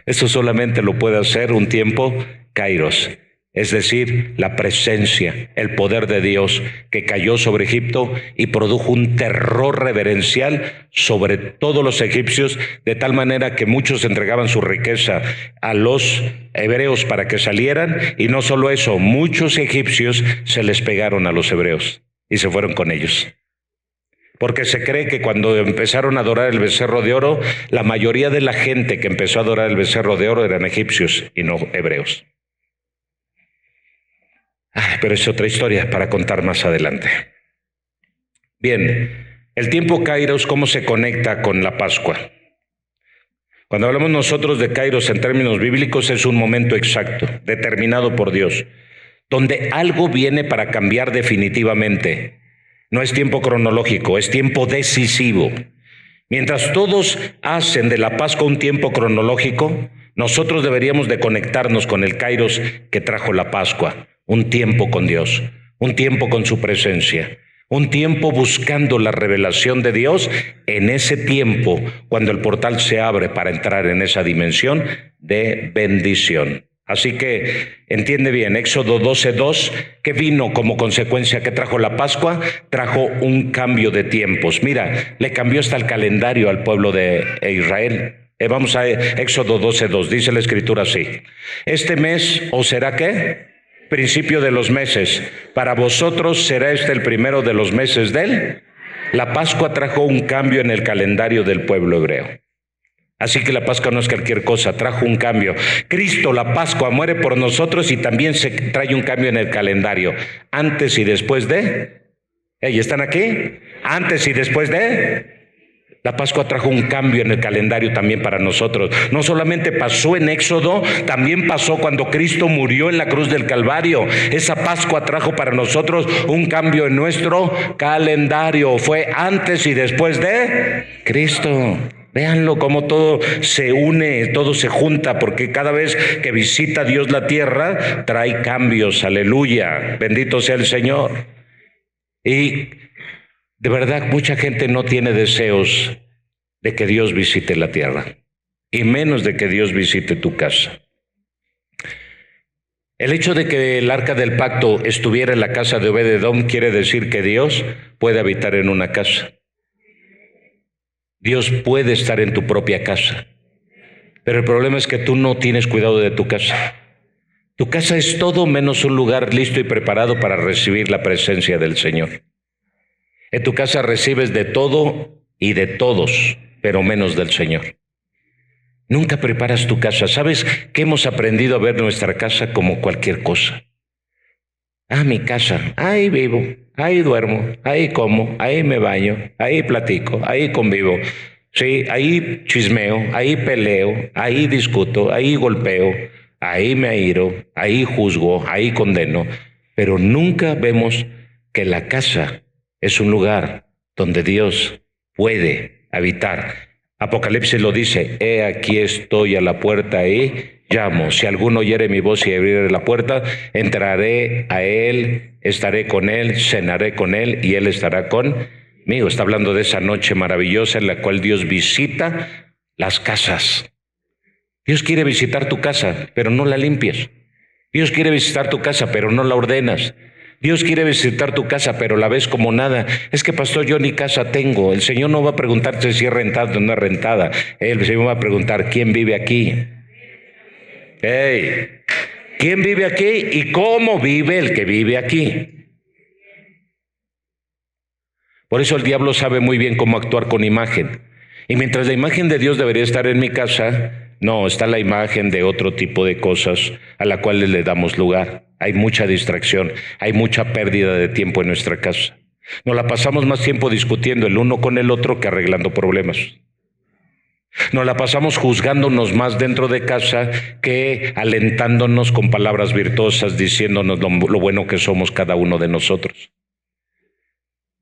A: Eso solamente lo puede hacer un tiempo Kairos, es decir, la presencia, el poder de Dios que cayó sobre Egipto y produjo un terror reverencial sobre todos los egipcios, de tal manera que muchos entregaban su riqueza a los hebreos para que salieran, y no solo eso, muchos egipcios se les pegaron a los hebreos y se fueron con ellos. Porque se cree que cuando empezaron a adorar el becerro de oro, la mayoría de la gente que empezó a adorar el becerro de oro eran egipcios y no hebreos. Pero es otra historia para contar más adelante. Bien, el tiempo Kairos, ¿cómo se conecta con la Pascua? Cuando hablamos nosotros de Kairos en términos bíblicos, es un momento exacto, determinado por Dios, donde algo viene para cambiar definitivamente. No es tiempo cronológico, es tiempo decisivo. Mientras todos hacen de la Pascua un tiempo cronológico, nosotros deberíamos de conectarnos con el Kairos que trajo la Pascua. Un tiempo con Dios, un tiempo con su presencia, un tiempo buscando la revelación de Dios en ese tiempo cuando el portal se abre para entrar en esa dimensión de bendición. Así que entiende bien, Éxodo 12:2, ¿qué vino como consecuencia? ¿Qué trajo la Pascua? Trajo un cambio de tiempos. Mira, le cambió hasta el calendario al pueblo de Israel. Vamos a Éxodo 12:2, dice la Escritura así. Este mes, ¿o será qué? Principio de los meses. Para vosotros será este el primero de los meses de él. La Pascua trajo un cambio en el calendario del pueblo hebreo. Así que la Pascua no es cualquier cosa, trajo un cambio. Cristo, la Pascua, muere por nosotros y también se trae un cambio en el calendario. Antes y después de. ¿Están aquí? Antes y después de. La Pascua trajo un cambio en el calendario también para nosotros. No solamente pasó en Éxodo, también pasó cuando Cristo murió en la cruz del Calvario. Esa Pascua trajo para nosotros un cambio en nuestro calendario. Fue antes y después de Cristo. Véanlo cómo todo se une, todo se junta, porque cada vez que visita Dios la tierra, trae cambios. Aleluya. Bendito sea el Señor. Y de verdad, mucha gente no tiene deseos de que Dios visite la tierra, y menos de que Dios visite tu casa. El hecho de que el arca del pacto estuviera en la casa de Obed-Edom quiere decir que Dios puede habitar en una casa. Dios puede estar en tu propia casa. Pero el problema es que tú no tienes cuidado de tu casa. Tu casa es todo menos un lugar listo y preparado para recibir la presencia del Señor. En tu casa recibes de todo y de todos, pero menos del Señor. Nunca preparas tu casa. ¿Sabes qué hemos aprendido a ver nuestra casa como cualquier cosa? Mi casa, ahí vivo, ahí duermo, ahí como, ahí me baño, ahí platico, ahí convivo. Sí, ahí chismeo, ahí peleo, ahí discuto, ahí golpeo, ahí me airo, ahí juzgo, ahí condeno, pero nunca vemos que la casa es un lugar donde Dios puede habitar. Apocalipsis lo dice: he aquí estoy a la puerta y llamo. Si alguno oyere mi voz y abriere la puerta, entraré a él, estaré con él, cenaré con él y él estará conmigo. Está hablando de esa noche maravillosa en la cual Dios visita las casas. Dios quiere visitar tu casa, pero no la limpias. Dios quiere visitar tu casa, pero no la ordenas. Dios quiere visitar tu casa, pero la ves como nada. Es que, pastor, yo ni casa tengo. El Señor no va a preguntarte si es rentada o no es rentada. El Señor va a preguntar: ¿quién vive aquí? Hey, ¿quién vive aquí y cómo vive el que vive aquí? Por eso el diablo sabe muy bien cómo actuar con imagen. Y mientras la imagen de Dios debería estar en mi casa, no, está la imagen de otro tipo de cosas a la cual le damos lugar. Hay mucha distracción, hay mucha pérdida de tiempo en nuestra casa. Nos la pasamos más tiempo discutiendo el uno con el otro que arreglando problemas. Nos la pasamos juzgándonos más dentro de casa que alentándonos con palabras virtuosas, diciéndonos lo bueno que somos cada uno de nosotros.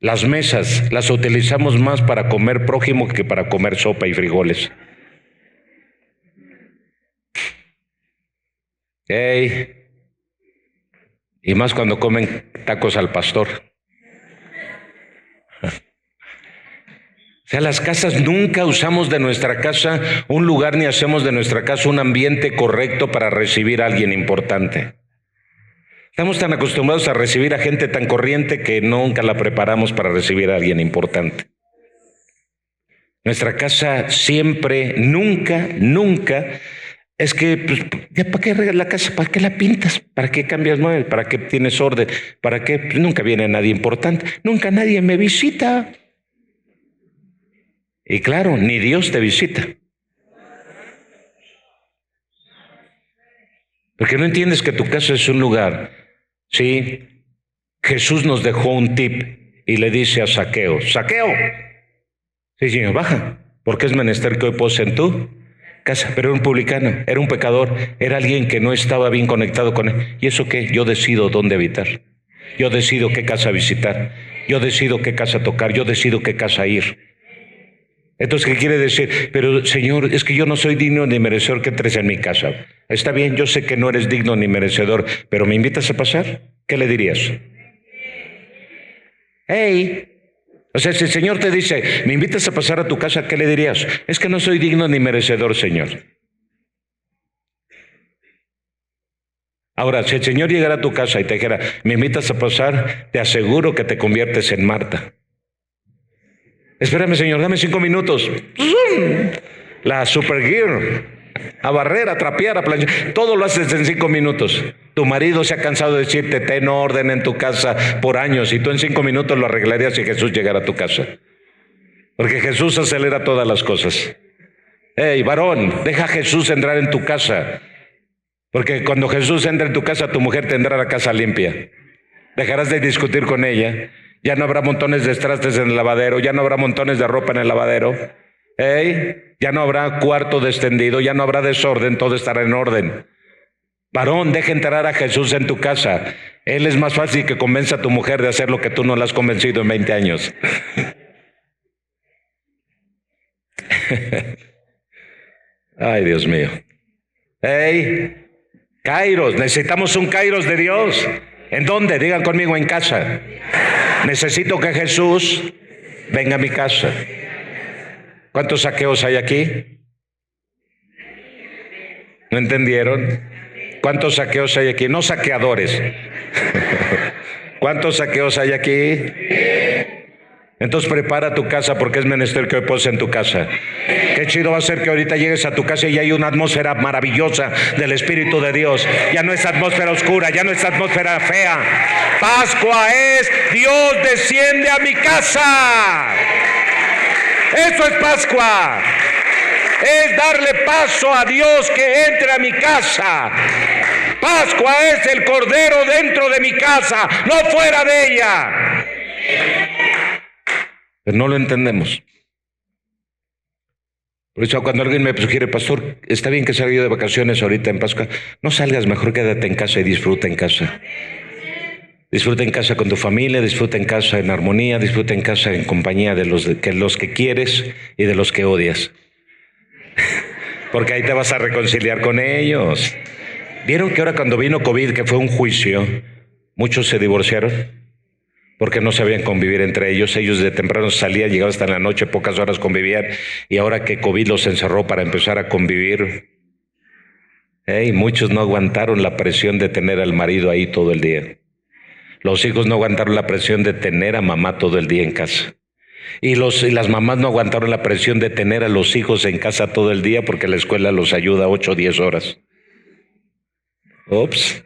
A: Las mesas las utilizamos más para comer prójimo que para comer sopa y frijoles. Hey. Y más cuando comen tacos al pastor. O sea, las casas, nunca usamos de nuestra casa un lugar ni hacemos de nuestra casa un ambiente correcto para recibir a alguien importante. Estamos tan acostumbrados a recibir a gente tan corriente que nunca la preparamos para recibir a alguien importante. Nuestra casa siempre, nunca, es que, pues, ¿ya para qué arreglas la casa? ¿Para qué la pintas? ¿Para qué cambias muebles? ¿Para qué tienes orden? ¿Para qué? Pues nunca viene nadie importante. Nunca nadie me visita. Y claro, ni Dios te visita. Porque no entiendes que tu casa es un lugar. Sí, Jesús nos dejó un tip y le dice a Zaqueo: Zaqueo, sí señor, baja, porque es menester que hoy pose en tu casa. Pero era un publicano, era un pecador, era alguien que no estaba bien conectado con él. ¿Y eso qué? Yo decido dónde habitar, yo decido qué casa visitar, yo decido qué casa tocar, yo decido qué casa ir. Entonces, ¿qué quiere decir? Pero, Señor, es que yo no soy digno ni merecedor que entres en mi casa. Está bien, yo sé que no eres digno ni merecedor, pero ¿me invitas a pasar? ¿Qué le dirías? Hey, o sea, si el Señor te dice: ¿me invitas a pasar a tu casa? ¿Qué le dirías? Es que no soy digno ni merecedor, Señor. Ahora, si el Señor llegara a tu casa y te dijera: ¿me invitas a pasar? Te aseguro que te conviertes en Marta. Espérame, Señor, dame 5 minutos. La Supergear, a barrer, a trapear, a planchar, todo lo haces en 5 minutos. Tu marido se ha cansado de decirte: ten orden en tu casa por años, y tú en 5 minutos lo arreglarías si Jesús llegara a tu casa. Porque Jesús acelera todas las cosas. Hey, varón, deja a Jesús entrar en tu casa. Porque cuando Jesús entre en tu casa, tu mujer tendrá la casa limpia. Dejarás de discutir con ella. Ya no habrá montones de trastes en el lavadero, ya no habrá montones de ropa en el lavadero. Ya no habrá cuarto descendido, ya no habrá desorden, todo estará en orden. Varón, deja entrar a Jesús en tu casa. Él es más fácil que convenza a tu mujer de hacer lo que tú no la has convencido en 20 años. Ay, Dios mío. Kairos, necesitamos un Kairos de Dios. ¿En dónde? Digan conmigo: en casa. Necesito que Jesús venga a mi casa. ¿Cuántos saqueos hay aquí? ¿No entendieron? ¿Cuántos saqueos hay aquí? No saqueadores. ¿Cuántos saqueos hay aquí? Entonces prepara tu casa, porque es menester que hoy pose en tu casa. Qué chido va a ser que ahorita llegues a tu casa y hay una atmósfera maravillosa del Espíritu de Dios. Ya no es atmósfera oscura, ya no es atmósfera fea. Pascua es: Dios desciende a mi casa. Eso es Pascua. Es darle paso a Dios que entre a mi casa. Pascua es el Cordero dentro de mi casa, no fuera de ella. Pero no lo entendemos. Por eso cuando alguien me sugiere, pastor, está bien que salga yo de vacaciones ahorita en Pascua, no salgas, mejor quédate en casa y disfruta en casa. Disfruta en casa con tu familia, disfruta en casa en armonía, disfruta en casa en compañía de los que quieres y de los que odias. Porque ahí te vas a reconciliar con ellos. ¿Vieron que ahora cuando vino COVID, que fue un juicio, muchos se divorciaron? Porque no sabían convivir entre ellos. Ellos de temprano salían, llegaban hasta en la noche, pocas horas convivían, y ahora que COVID los encerró para empezar a convivir, muchos no aguantaron la presión de tener al marido ahí todo el día. Los hijos no aguantaron la presión de tener a mamá todo el día en casa. Y las mamás no aguantaron la presión de tener a los hijos en casa todo el día porque la escuela los ayuda 8 o 10 horas. Ups.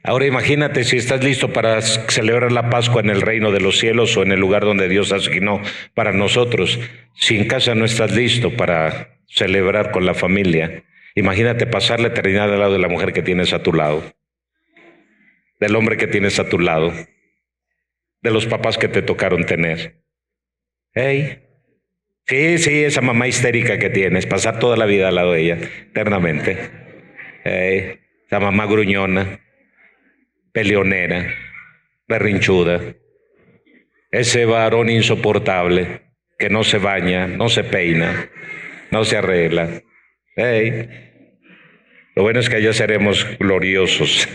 A: Ahora imagínate si estás listo para celebrar la Pascua en el reino de los cielos o en el lugar donde Dios asignó para nosotros. Si en casa no estás listo para celebrar con la familia, imagínate pasar la eternidad al lado de la mujer que tienes a tu lado, del hombre que tienes a tu lado, de los papás que te tocaron tener. Sí, esa mamá histérica que tienes, pasar toda la vida al lado de ella, eternamente. Esa mamá gruñona, peleonera, berrinchuda, ese varón insoportable que no se baña, no se peina, no se arregla. Lo bueno es que allá seremos gloriosos.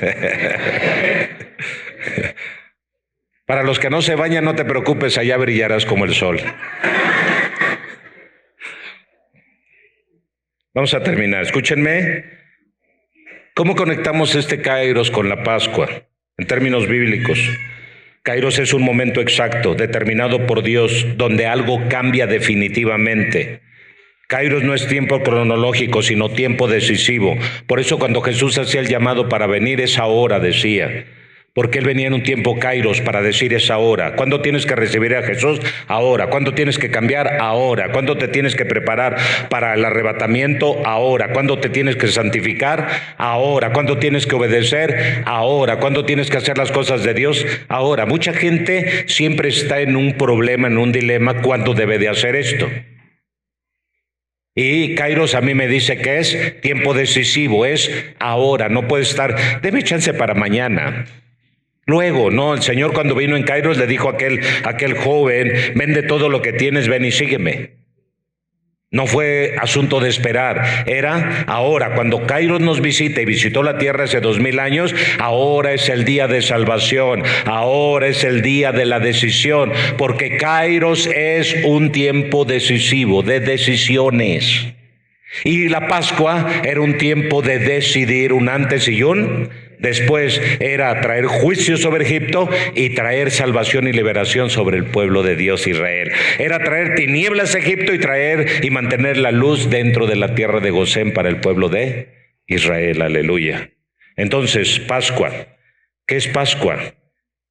A: Para los que no se bañan, no te preocupes, allá brillarás como el sol. Vamos a terminar, escúchenme. ¿Cómo conectamos este Kairos con la Pascua? En términos bíblicos, Kairos es un momento exacto, determinado por Dios, donde algo cambia definitivamente. Kairos no es tiempo cronológico, sino tiempo decisivo. Por eso cuando Jesús hacía el llamado para venir, es ahora, decía. Porque Él venía en un tiempo Kairos para decir es ahora. ¿Cuándo tienes que recibir a Jesús? Ahora. ¿Cuándo tienes que cambiar? Ahora. ¿Cuándo te tienes que preparar para el arrebatamiento? Ahora. ¿Cuándo te tienes que santificar? Ahora. ¿Cuándo tienes que obedecer? Ahora. ¿Cuándo tienes que hacer las cosas de Dios? Ahora. Mucha gente siempre está en un problema, en un dilema, ¿cuándo debe de hacer esto? Y Kairos a mí me dice que es tiempo decisivo, es ahora, no puede estar, deme chance para mañana. Luego, no, el Señor cuando vino en Kairos le dijo a aquel joven, vende todo lo que tienes, ven y sígueme. No fue asunto de esperar, era ahora. Cuando Kairos nos visita y visitó la tierra hace 2000 años, ahora es el día de salvación, ahora es el día de la decisión, porque Kairos es un tiempo decisivo, de decisiones. Y la Pascua era un tiempo de decidir, un antes y un después. Era traer juicio sobre Egipto y traer salvación y liberación sobre el pueblo de Dios Israel. Era traer tinieblas a Egipto y traer y mantener la luz dentro de la tierra de Gosén para el pueblo de Israel. Aleluya. Entonces, Pascua. ¿Qué es Pascua?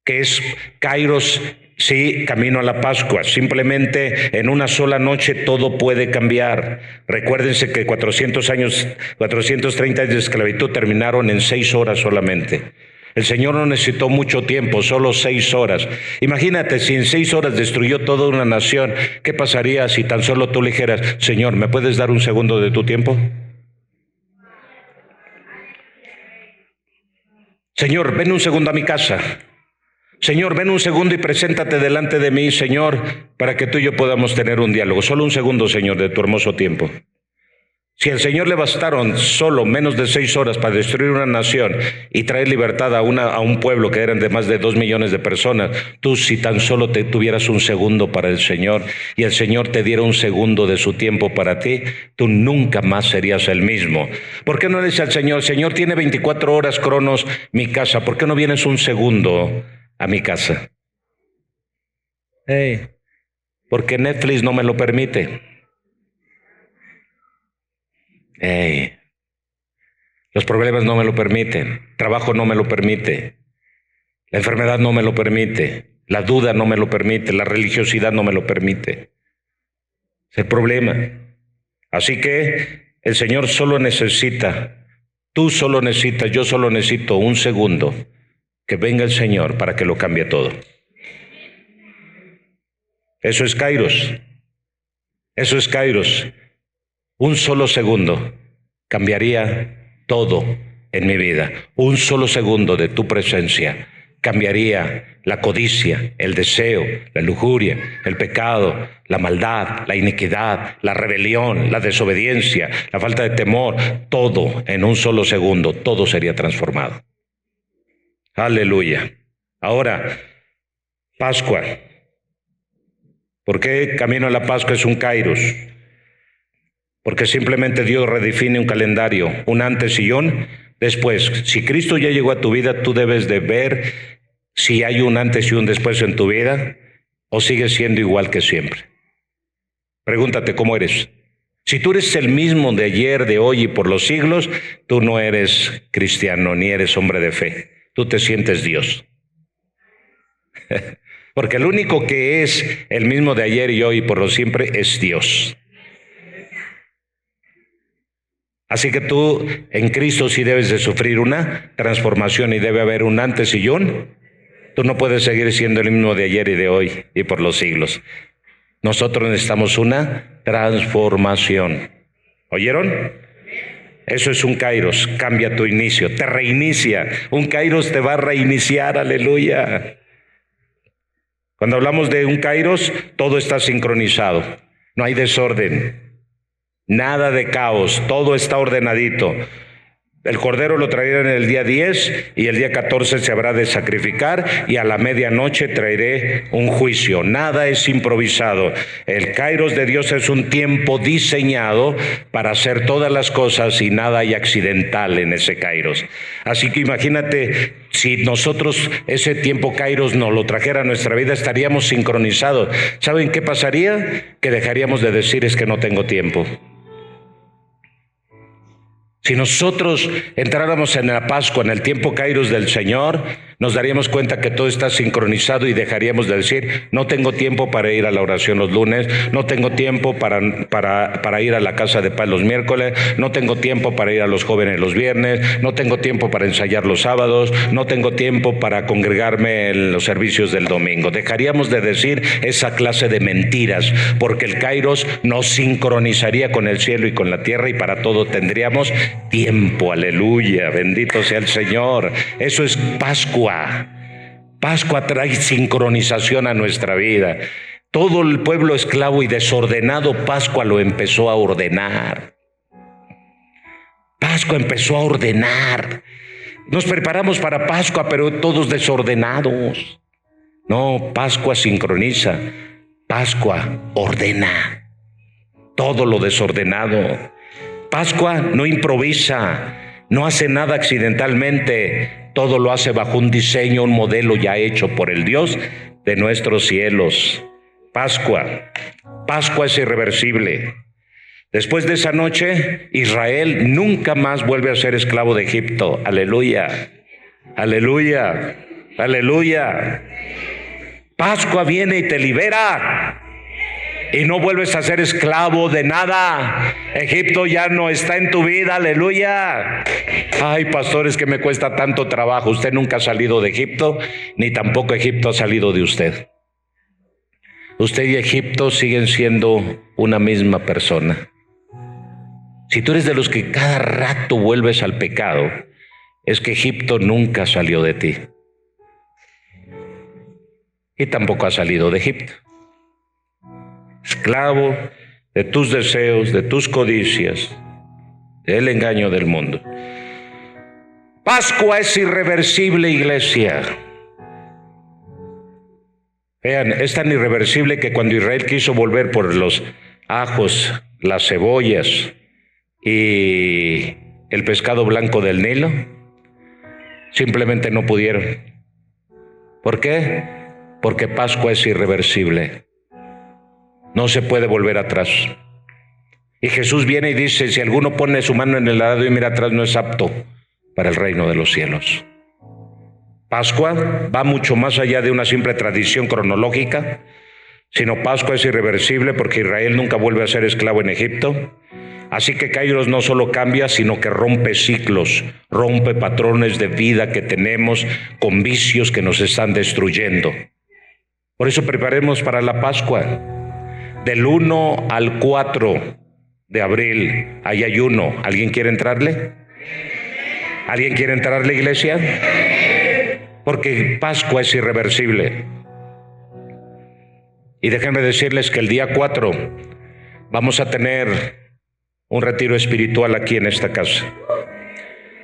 A: ¿Qué es Kairos? Sí, camino a la Pascua. Simplemente en una sola noche todo puede cambiar. Recuérdense que 430 años de esclavitud terminaron en 6 horas solamente. El Señor no necesitó mucho tiempo, solo 6 horas. Imagínate, si en 6 horas destruyó toda una nación, ¿qué pasaría si tan solo tú le dijeras, Señor, ¿me puedes dar un segundo de tu tiempo? Señor, ven un segundo a mi casa. Señor, ven un segundo y preséntate delante de mí, Señor, para que tú y yo podamos tener un diálogo. Solo un segundo, Señor, de tu hermoso tiempo. Si al Señor le bastaron solo menos de 6 horas para destruir una nación y traer libertad a un pueblo que eran de más de 2 millones de personas, tú si tan solo te tuvieras un segundo para el Señor y el Señor te diera un segundo de su tiempo para ti, tú nunca más serías el mismo. ¿Por qué no le dices al Señor, Señor, tiene 24 horas cronos mi casa, ¿por qué no vienes un segundo a mi casa? Porque Netflix no me lo permite. Los problemas no me lo permiten, trabajo no me lo permite, la enfermedad no me lo permite, la duda no me lo permite, la religiosidad no me lo permite. Es el problema. Así que el Señor solo necesita, tú solo necesitas, yo solo necesito un segundo que venga el Señor para que lo cambie todo. Eso es Kairos. Eso es Kairos. Un solo segundo cambiaría todo en mi vida. Un solo segundo de tu presencia cambiaría la codicia, el deseo, la lujuria, el pecado, la maldad, la iniquidad, la rebelión, la desobediencia, la falta de temor. Todo en un solo segundo, todo sería transformado. Aleluya. Ahora, Pascua. ¿Por qué camino a la Pascua es un Kairos? Porque simplemente Dios redefine un calendario, un antes y un después. Si Cristo ya llegó a tu vida, tú debes de ver si hay un antes y un después en tu vida o sigues siendo igual que siempre. Pregúntate cómo eres. Si tú eres el mismo de ayer, de hoy y por los siglos, tú no eres cristiano ni eres hombre de fe. Tú te sientes Dios. Porque el único que es el mismo de ayer y hoy y por lo siempre es Dios. Así que tú en Cristo sí debes de sufrir una transformación y debe haber un antes y un. Tú no puedes seguir siendo el mismo de ayer y de hoy y por los siglos. Nosotros necesitamos una transformación. ¿Oyeron? Eso es un Kairos, cambia tu inicio, te reinicia. Un Kairos te va a reiniciar, aleluya. Cuando hablamos de un Kairos, todo está sincronizado. No hay desorden, nada de caos, todo está ordenadito. El cordero lo traerán en el día 10 y el día 14 se habrá de sacrificar y a la medianoche traeré un juicio. Nada es improvisado. El Kairos de Dios es un tiempo diseñado para hacer todas las cosas y nada hay accidental en ese Kairos. Así que imagínate, si nosotros ese tiempo Kairos nos lo trajera a nuestra vida, estaríamos sincronizados. ¿Saben qué pasaría? Que dejaríamos de decir es que no tengo tiempo. Si nosotros entráramos en la Pascua, en el tiempo Kairos del Señor, nos daríamos cuenta que todo está sincronizado y dejaríamos de decir, no tengo tiempo para ir a la oración los lunes, no tengo tiempo para ir a la casa de paz los miércoles, no tengo tiempo para ir a los jóvenes los viernes, no tengo tiempo para ensayar los sábados, no tengo tiempo para congregarme en los servicios del domingo. Dejaríamos de decir esa clase de mentiras, porque el Kairos nos sincronizaría con el cielo y con la tierra y para todo tendríamos tiempo, aleluya, bendito sea el Señor. Eso es Pascua. Pascua trae sincronización a nuestra vida. Todo el pueblo esclavo y desordenado, Pascua lo empezó a ordenar. Pascua empezó a ordenar. Nos preparamos para Pascua, pero todos desordenados. No, Pascua sincroniza. Pascua ordena todo lo desordenado. Pascua no improvisa, no hace nada accidentalmente, todo lo hace bajo un diseño, un modelo ya hecho por el Dios de nuestros cielos. Pascua es irreversible. Después de esa noche, Israel nunca más vuelve a ser esclavo de Egipto. Aleluya, aleluya, aleluya. Pascua viene y te libera. Y no vuelves a ser esclavo de nada. Egipto ya no está en tu vida, aleluya. Ay, pastores, que me cuesta tanto trabajo. Usted nunca ha salido de Egipto, ni tampoco Egipto ha salido de usted. Usted y Egipto siguen siendo una misma persona. Si tú eres de los que cada rato vuelves al pecado, es que Egipto nunca salió de ti. Y tampoco ha salido de Egipto. Esclavo de tus deseos, de tus codicias, del engaño del mundo. Pascua es irreversible, iglesia. Vean, es tan irreversible que cuando Israel quiso volver por los ajos, las cebollas y el pescado blanco del Nilo, simplemente no pudieron. ¿Por qué? Porque Pascua es irreversible. No se puede volver atrás. Y Jesús viene y dice, si alguno pone su mano en el arado y mira atrás, no es apto para el reino de los cielos. Pascua va mucho más allá de una simple tradición cronológica, sino Pascua es irreversible porque Israel nunca vuelve a ser esclavo en Egipto. Así que Kairos no solo cambia, sino que rompe ciclos, rompe patrones de vida que tenemos con vicios que nos están destruyendo. Por eso preparemos para la Pascua. Del 1 al 4 de abril hay ayuno. ¿Alguien quiere entrarle? ¿Alguien quiere entrarle, iglesia? Porque Pascua es irreversible. Y déjenme decirles que el día 4 vamos a tener un retiro espiritual aquí en esta casa.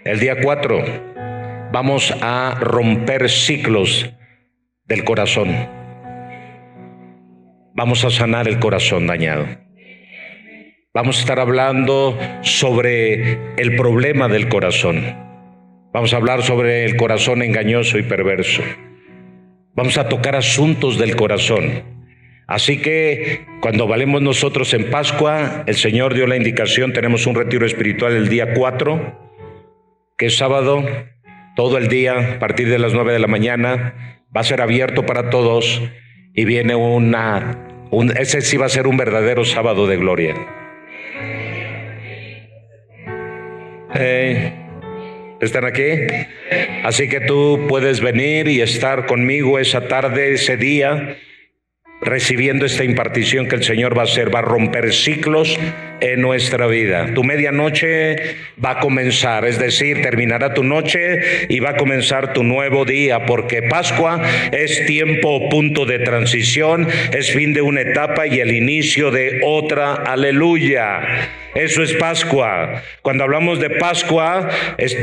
A: El día 4 vamos a romper ciclos del corazón. Vamos a sanar el corazón dañado. Vamos a estar hablando sobre el problema del corazón. Vamos a hablar sobre el corazón engañoso y perverso. Vamos a tocar asuntos del corazón. Así que cuando valemos nosotros en Pascua, el Señor dio la indicación, tenemos un retiro espiritual el día 4, que es sábado, todo el día, a partir de las 9 de la mañana, va a ser abierto para todos y viene ese sí va a ser un verdadero sábado de gloria. ¿Están aquí? Así que tú puedes venir y estar conmigo esa tarde, ese día, recibiendo esta impartición que el Señor va a hacer, va a romper ciclos en nuestra vida. Tu medianoche va a comenzar, es decir, terminará tu noche y va a comenzar tu nuevo día, porque Pascua es tiempo, punto de transición, es fin de una etapa y el inicio de otra. Aleluya. Eso es Pascua. Cuando hablamos de Pascua,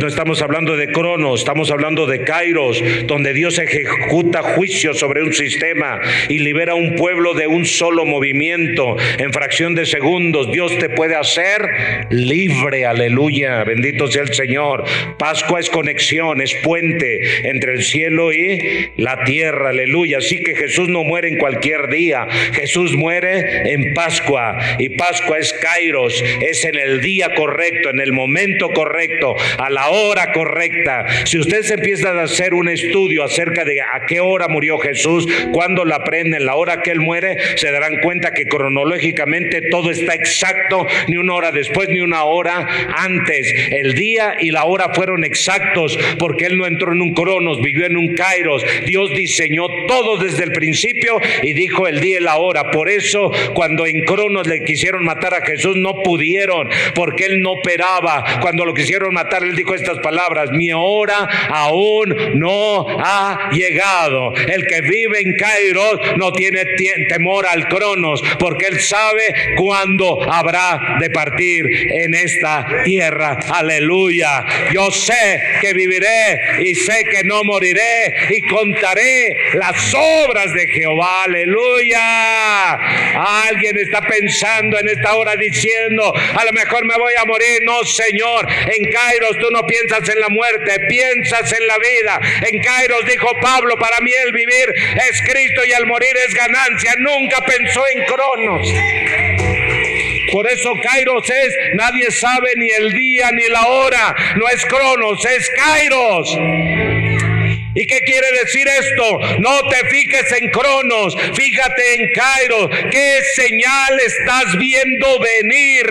A: no estamos hablando de Cronos, estamos hablando de Kairos, donde Dios ejecuta juicio sobre un sistema y libera a un pueblo de un solo movimiento. En fracción de segundos, Dios te puede hacer libre. Aleluya, bendito sea el Señor. Pascua es conexión, es puente entre el cielo y la tierra. Aleluya. Así que Jesús no muere en cualquier día, Jesús muere en Pascua, y Pascua es Kairos. Es en el día correcto, en el momento correcto, a la hora correcta. Si ustedes empiezan a hacer un estudio acerca de a qué hora murió Jesús, cuándo la aprenden, la hora que Él muere, se darán cuenta que cronológicamente todo está exacto, ni una hora después, ni una hora antes. El día y la hora fueron exactos, porque Él no entró en un cronos, vivió en un kairos. Dios diseñó todo desde el principio y dijo el día y la hora. Por eso, cuando en cronos le quisieron matar a Jesús, no pudieron, porque Él no operaba. Cuando lo quisieron matar, Él dijo estas palabras: mi hora aún no ha llegado. El que vive en Kairos no tiene temor al cronos, porque Él sabe cuándo habrá de partir en esta tierra. Aleluya. Yo sé que viviré y sé que no moriré, y contaré las obras de Jehová. Aleluya. Alguien está pensando en esta hora diciendo: a lo mejor me voy a morir. No, Señor, en Kairos tú no piensas en la muerte, piensas en la vida. En Kairos, dijo Pablo, para mí el vivir es Cristo y el morir es ganancia. Nunca pensó en cronos. Por eso Kairos es, nadie sabe ni el día ni la hora. No es cronos, es Kairos. ¿Y qué quiere decir esto? No te fijes en cronos, fíjate en Kairos. ¿Qué señal estás viendo venir?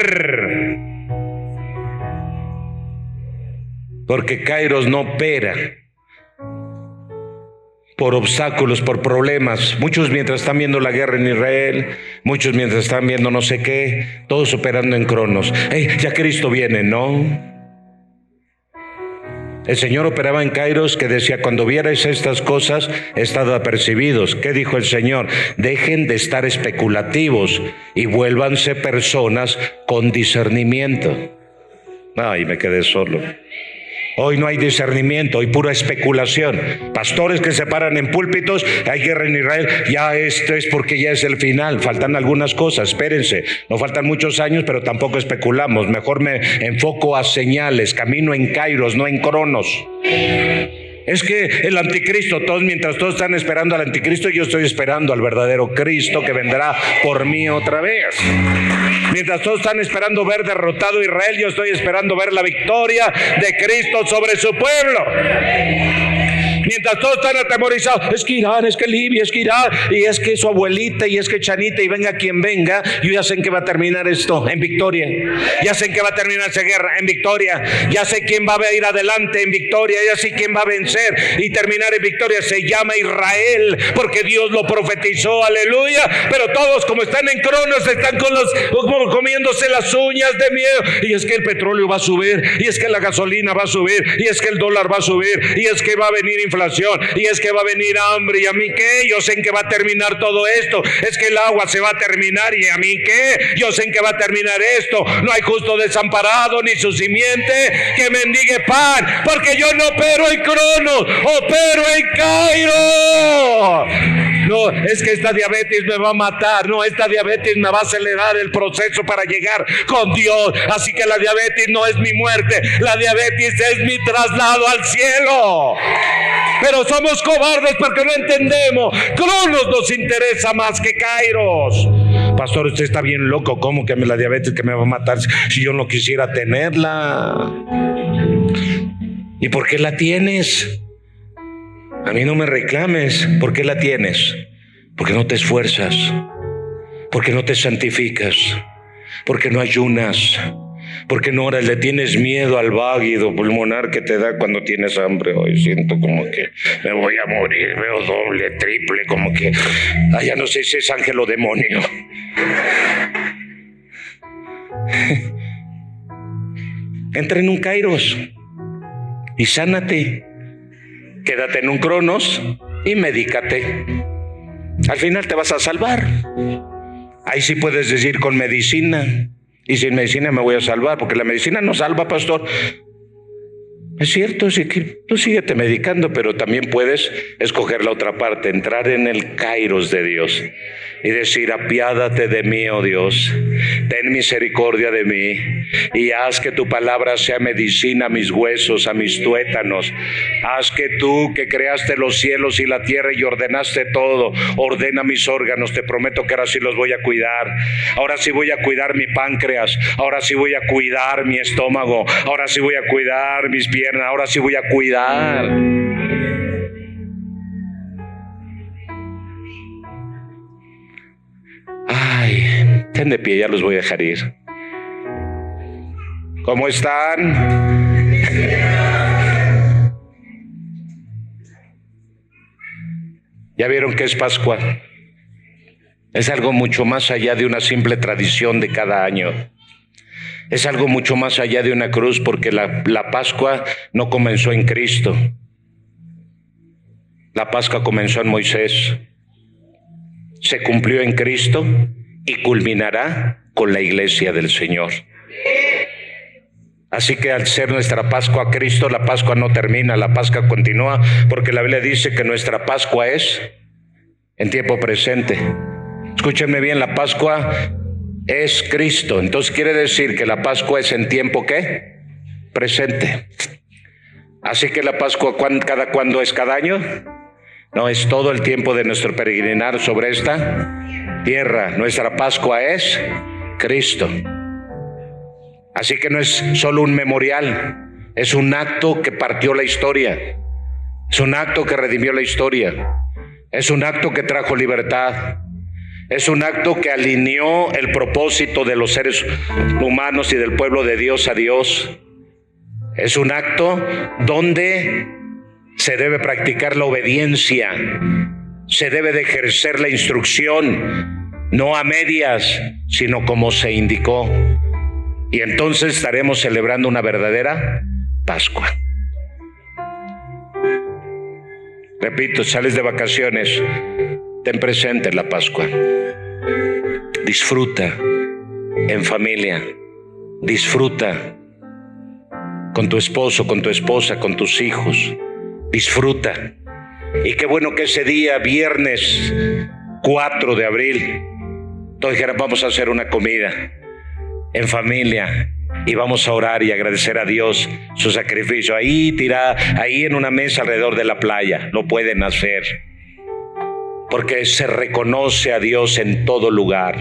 A: Porque Kairos no opera por obstáculos, por problemas. Muchos mientras están viendo la guerra en Israel, muchos mientras están viendo no sé qué, todos operando en cronos. Ya Cristo viene, ¿no? El Señor operaba en Kairos, que decía: cuando vierais estas cosas, estad apercibidos. ¿Qué dijo el Señor? Dejen de estar especulativos y vuélvanse personas con discernimiento. Ay, me quedé solo. Hoy no hay discernimiento, hay pura especulación. Pastores que se paran en púlpitos: hay guerra en Israel. Ya esto es porque ya es el final. Faltan algunas cosas, espérense. No faltan muchos años, pero tampoco especulamos. Mejor me enfoco a señales. Camino en Kairos, no en cronos. Es que el anticristo, mientras todos están esperando al anticristo, yo estoy esperando al verdadero Cristo que vendrá por mí otra vez. Mientras todos están esperando ver derrotado a Israel, yo estoy esperando ver la victoria de Cristo sobre su pueblo. Mientras todos están atemorizados, es que Irán, es que Libia, es que Irán, y es que su abuelita, y es que Chanita, y venga quien venga, yo ya sé en qué va a terminar esto, en victoria. Ya sé en qué va a terminar esa guerra, en victoria. Ya sé quién va a ir adelante, en victoria. Ya sé quién va a vencer y terminar en victoria. Se llama Israel, porque Dios lo profetizó, aleluya. Pero todos, como están en Cronos, están como comiéndose las uñas de miedo. Y es que el petróleo va a subir, y es que la gasolina va a subir, y es que el dólar va a subir, y es que va a venir inflación, y es que va a venir hambre. ¿Y a mí qué? Yo sé en qué va a terminar todo esto. Es que el agua se va a terminar, ¿y a mí qué? Yo sé en qué va a terminar esto. No hay justo desamparado, ni su simiente que mendigue pan, porque yo no opero en Cronos, opero en Cairo. No, es que esta diabetes me va a matar. No, esta diabetes me va a acelerar el proceso para llegar con Dios. Así que la diabetes no es mi muerte, la diabetes es mi traslado al cielo. Pero somos cobardes porque no entendemos. Cronos nos interesa más que Kairos. Pastor, usted está bien loco. ¿Cómo que la diabetes que me va a matar si yo no quisiera tenerla? ¿Y por qué la tienes? A mí no me reclames. ¿Por qué la tienes? Porque no te esfuerzas, porque no te santificas, porque no ayunas, porque no oras. Le tienes miedo al váguido pulmonar que te da cuando tienes hambre. Hoy siento como que me voy a morir, veo doble, triple, como que ya no sé si es ángel o demonio. Entra en un Kairos y sánate. Quédate en un Cronos y medícate. Al final te vas a salvar. Ahí sí puedes decir con medicina. Y sin medicina me voy a salvar, porque la medicina no salva, pastor. Es cierto, sí, que tú síguete medicando, pero también puedes escoger la otra parte, entrar en el Kairos de Dios y decir: apiádate de mí, oh Dios, ten misericordia de mí y haz que tu palabra sea medicina a mis huesos, a mis tuétanos. Haz que tú, que creaste los cielos y la tierra y ordenaste todo, ordena mis órganos. Te prometo que ahora sí los voy a cuidar. Ahora sí voy a cuidar mi páncreas, ahora sí voy a cuidar mi estómago, ahora sí voy a cuidar mis piernas, ahora sí voy a cuidar. Ay, estén de pie, ya los voy a dejar ir. ¿Cómo están? ¿Ya vieron qué es Pascua? Es algo mucho más allá de una simple tradición de cada año. Es algo mucho más allá de una cruz, porque la Pascua no comenzó en Cristo. La Pascua comenzó en Moisés, se cumplió en Cristo y culminará con la iglesia del Señor. Así que al ser nuestra Pascua Cristo, la Pascua no termina, la Pascua continúa, porque la Biblia dice que nuestra Pascua es en tiempo presente. Escúchenme bien, la Pascua es Cristo. Entonces quiere decir que la Pascua es en tiempo ¿qué? Presente. Así que la Pascua, ¿cada cuándo es? ¿Cada año? No, es todo el tiempo de nuestro peregrinar sobre esta tierra. Nuestra Pascua es Cristo. Así que no es solo un memorial, es un acto que partió la historia, es un acto que redimió la historia, es un acto que trajo libertad, es un acto que alineó el propósito de los seres humanos y del pueblo de Dios a Dios. Es un acto donde se debe practicar la obediencia, se debe de ejercer la instrucción, no a medias, sino como se indicó. Y entonces estaremos celebrando una verdadera Pascua. Repito, sales de vacaciones, ten presente la Pascua. Disfruta en familia, disfruta con tu esposo, con tu esposa, con tus hijos. Disfruta. Y qué bueno que ese día, viernes 4 de abril, todos dijeran: vamos a hacer una comida en familia y vamos a orar y agradecer a Dios su sacrificio. Ahí en una mesa alrededor de la playa, lo pueden hacer, porque se reconoce a Dios en todo lugar.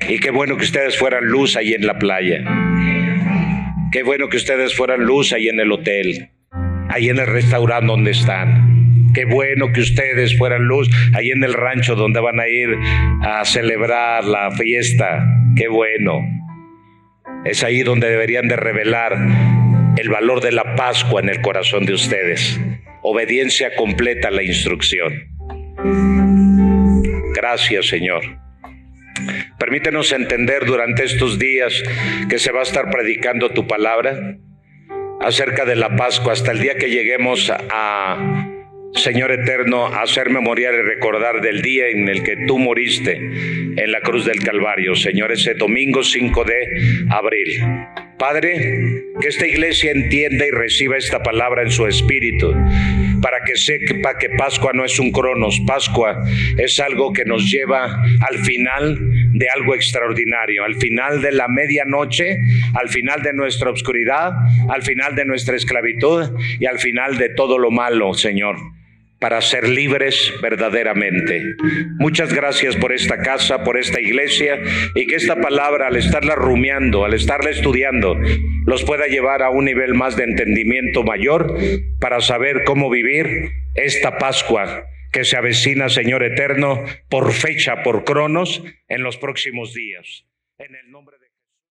A: Y qué bueno que ustedes fueran luz ahí en la playa, qué bueno que ustedes fueran luz ahí en el hotel, ahí en el restaurante donde están. Qué bueno que ustedes fueran luz ahí en el rancho donde van a ir a celebrar la fiesta. Qué bueno. Es ahí donde deberían de revelar el valor de la Pascua en el corazón de ustedes. Obediencia completa a la instrucción. Gracias, Señor. Permítenos entender durante estos días que se va a estar predicando tu palabra acerca de la Pascua hasta el día que lleguemos a, Señor eterno, a hacer memorial y recordar del día en el que tú moriste en la cruz del Calvario, Señor, ese domingo 5 de abril. Padre, que esta iglesia entienda y reciba esta palabra en su espíritu, para que sepa que Pascua no es un cronos, Pascua es algo que nos lleva al final de algo extraordinario, al final de la medianoche, al final de nuestra oscuridad, al final de nuestra esclavitud y al final de todo lo malo, Señor, para ser libres verdaderamente. Muchas gracias por esta casa, por esta iglesia, y que esta palabra, al estarla rumiando, al estarla estudiando, los pueda llevar a un nivel más de entendimiento mayor para saber cómo vivir esta Pascua que se avecina, Señor eterno, por fecha, por cronos, en los próximos días. En el nombre de